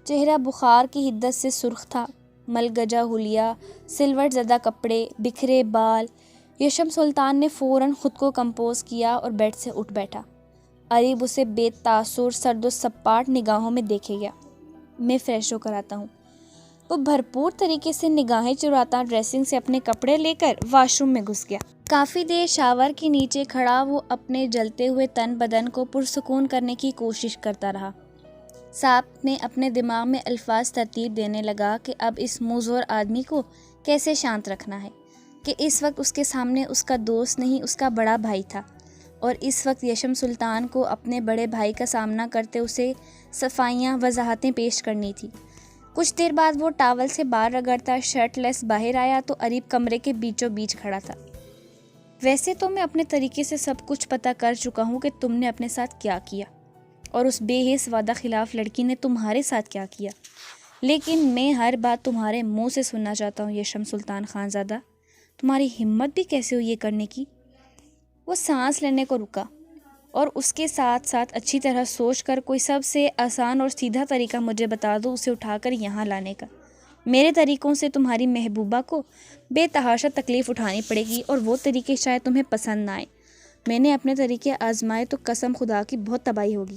چہرہ بخار کی حدت سے سرخ تھا، ملگجا حلیہ، سلوٹ زدہ کپڑے، بکھرے بال۔ یشم سلطان نے فوراً خود کو کمپوز کیا اور بیڈ سے اٹھ بیٹھا۔ عریب اسے بے تاثر سرد و سپاٹ نگاہوں میں دیکھے گیا۔ میں فریش ہو کر آتا ہوں۔ وہ بھرپور طریقے سے نگاہیں چراتا ڈریسنگ سے اپنے کپڑے لے کر واش روم میں گھس گیا۔ کافی دیر شاور کے نیچے کھڑا وہ اپنے جلتے ہوئے تن بدن کو پرسکون کرنے کی کوشش کرتا رہا۔ ساتھ میں اپنے دماغ میں الفاظ ترتیب دینے لگا کہ اب اس موزور آدمی کو کیسے شانت رکھنا ہے، کہ اس وقت اس کے سامنے اس کا دوست نہیں، اس کا بڑا بھائی تھا، اور اس وقت یشم سلطان کو اپنے بڑے بھائی کا سامنا کرتے اسے صفائیاں وضاحتیں پیش کرنی تھی۔ کچھ دیر بعد وہ ٹاول سے بال رگڑتا شرٹ لیس باہر آیا تو اریب کمرے کے بیچوں بیچ کھڑا تھا۔ ویسے تو میں اپنے طریقے سے سب کچھ پتہ کر چکا ہوں کہ تم نے اپنے ساتھ کیا کیا اور اس بے حس وعدہ خلاف لڑکی نے تمہارے ساتھ کیا کیا، لیکن میں ہر بات تمہارے منہ سے سننا چاہتا ہوں یشم سلطان خانزادہ۔ تمہاری ہمت بھی کیسے ہوئی یہ کرنے کی؟ وہ سانس لینے کو رکا اور اس کے ساتھ ساتھ اچھی طرح سوچ کر کوئی سب سے آسان اور سیدھا طریقہ مجھے بتا دو اسے اٹھا کر یہاں لانے کا۔ میرے طریقوں سے تمہاری محبوبہ کو بے تحاشا تکلیف اٹھانی پڑے گی اور وہ طریقے شاید تمہیں پسند نہ آئیں۔ میں نے اپنے طریقے آزمائے تو قسم خدا کی بہت تباہی ہوگی۔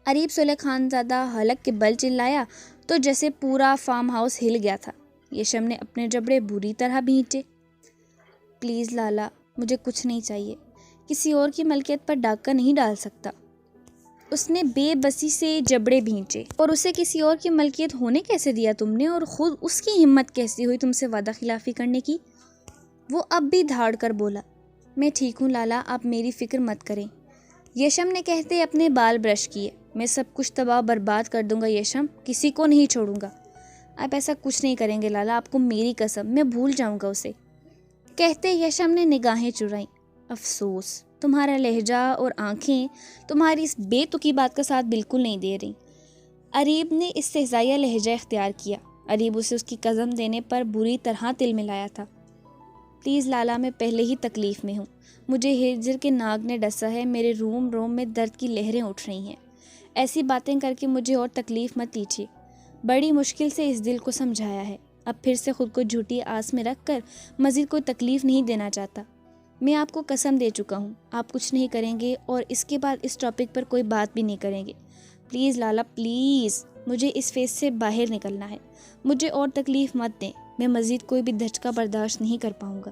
اریب سلح خانزادہ حلق کے بل چلایا تو جیسے پورا فارم ہاؤس ہل گیا تھا۔ یشم نے اپنے جبڑے بری طرح بھینچے۔ پلیز لالا، مجھے کچھ نہیں چاہیے، کسی اور کی ملکیت پر ڈاکہ نہیں ڈال سکتا۔ اس نے بے بسی سے جبڑے بھینچے۔ اور اسے کسی اور کی ملکیت ہونے کیسے دیا تم نے، اور خود اس کی ہمت کیسی ہوئی تم سے وعدہ خلافی کرنے کی؟ وہ اب بھی دھاڑ کر بولا، میں ٹھیک ہوں لالا، آپ میری فکر مت کریں۔ یشم نے کہتے اپنے بال برش کیے۔ میں سب کچھ تباہ برباد کر دوں گا یشم، کسی کو نہیں چھوڑوں گا۔ آپ ایسا کچھ نہیں کریں گے لالا، آپ کو میری قسم، میں بھول جاؤں گا اسے۔ کہتے یشم نے نگاہیں چرائیں۔ افسوس، تمہارا لہجہ اور آنکھیں تمہاری اس بے تکی بات کا ساتھ بالکل نہیں دے رہی۔ اریب نے استہزائیہ لہجہ اختیار کیا۔ اریب اسے اس کی قسم دینے پر بری طرح تل ملایا تھا۔ پلیز لالا، میں پہلے ہی تکلیف میں ہوں، مجھے ہجر کے ناگ نے ڈسا ہے، میرے روم میں درد کی لہریں اٹھ رہی ہیں۔ ایسی باتیں کر کے مجھے اور تکلیف مت دیجیے۔ بڑی مشکل سے اس دل کو سمجھایا ہے، اب پھر سے خود کو جھوٹی آس میں رکھ کر مزید کوئی تکلیف نہیں دینا چاہتا۔ میں آپ کو قسم دے چکا ہوں، آپ کچھ نہیں کریں گے اور اس کے بعد اس ٹاپک پر کوئی بات بھی نہیں کریں گے۔ پلیز لالا پلیز، مجھے اس فیس سے باہر نکلنا ہے، مجھے اور تکلیف مت دیں، میں مزید کوئی بھی دھچکا برداشت نہیں کر پاؤں گا۔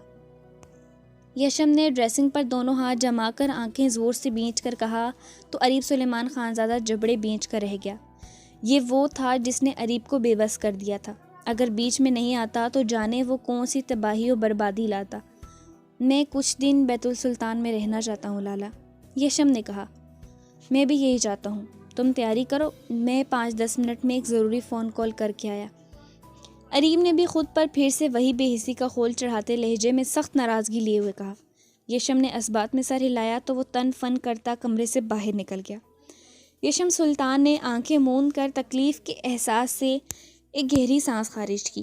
یشم نے ڈریسنگ پر دونوں ہاتھ جما کر آنکھیں زور سے بینچ کر کہا تو اریب سلیمان خانزادہ جبڑے بینچ کر رہ گیا۔ یہ وہ تھا جس نے اریب کو بے بس کر دیا تھا۔ اگر بیچ میں نہیں آتا تو جانے وہ کون سی تباہی و بربادی لاتا۔ میں کچھ دن بیت السلطان میں رہنا چاہتا ہوں لالا، یشم نے کہا۔ میں بھی یہی چاہتا ہوں، تم تیاری کرو، میں 5-10 منٹ میں ایک ضروری فون کال کر کے آیا۔ اریب نے بھی خود پر پھر سے وہی بے حسی کا خول چڑھاتے لہجے میں سخت ناراضگی لیے ہوئے کہا۔ یشم نے اسبات میں سر ہلایا تو وہ تن فن کرتا کمرے سے باہر نکل گیا۔ یشم سلطان نے آنکھیں موند کر تکلیف کے احساس سے ایک گہری سانس خارج کی۔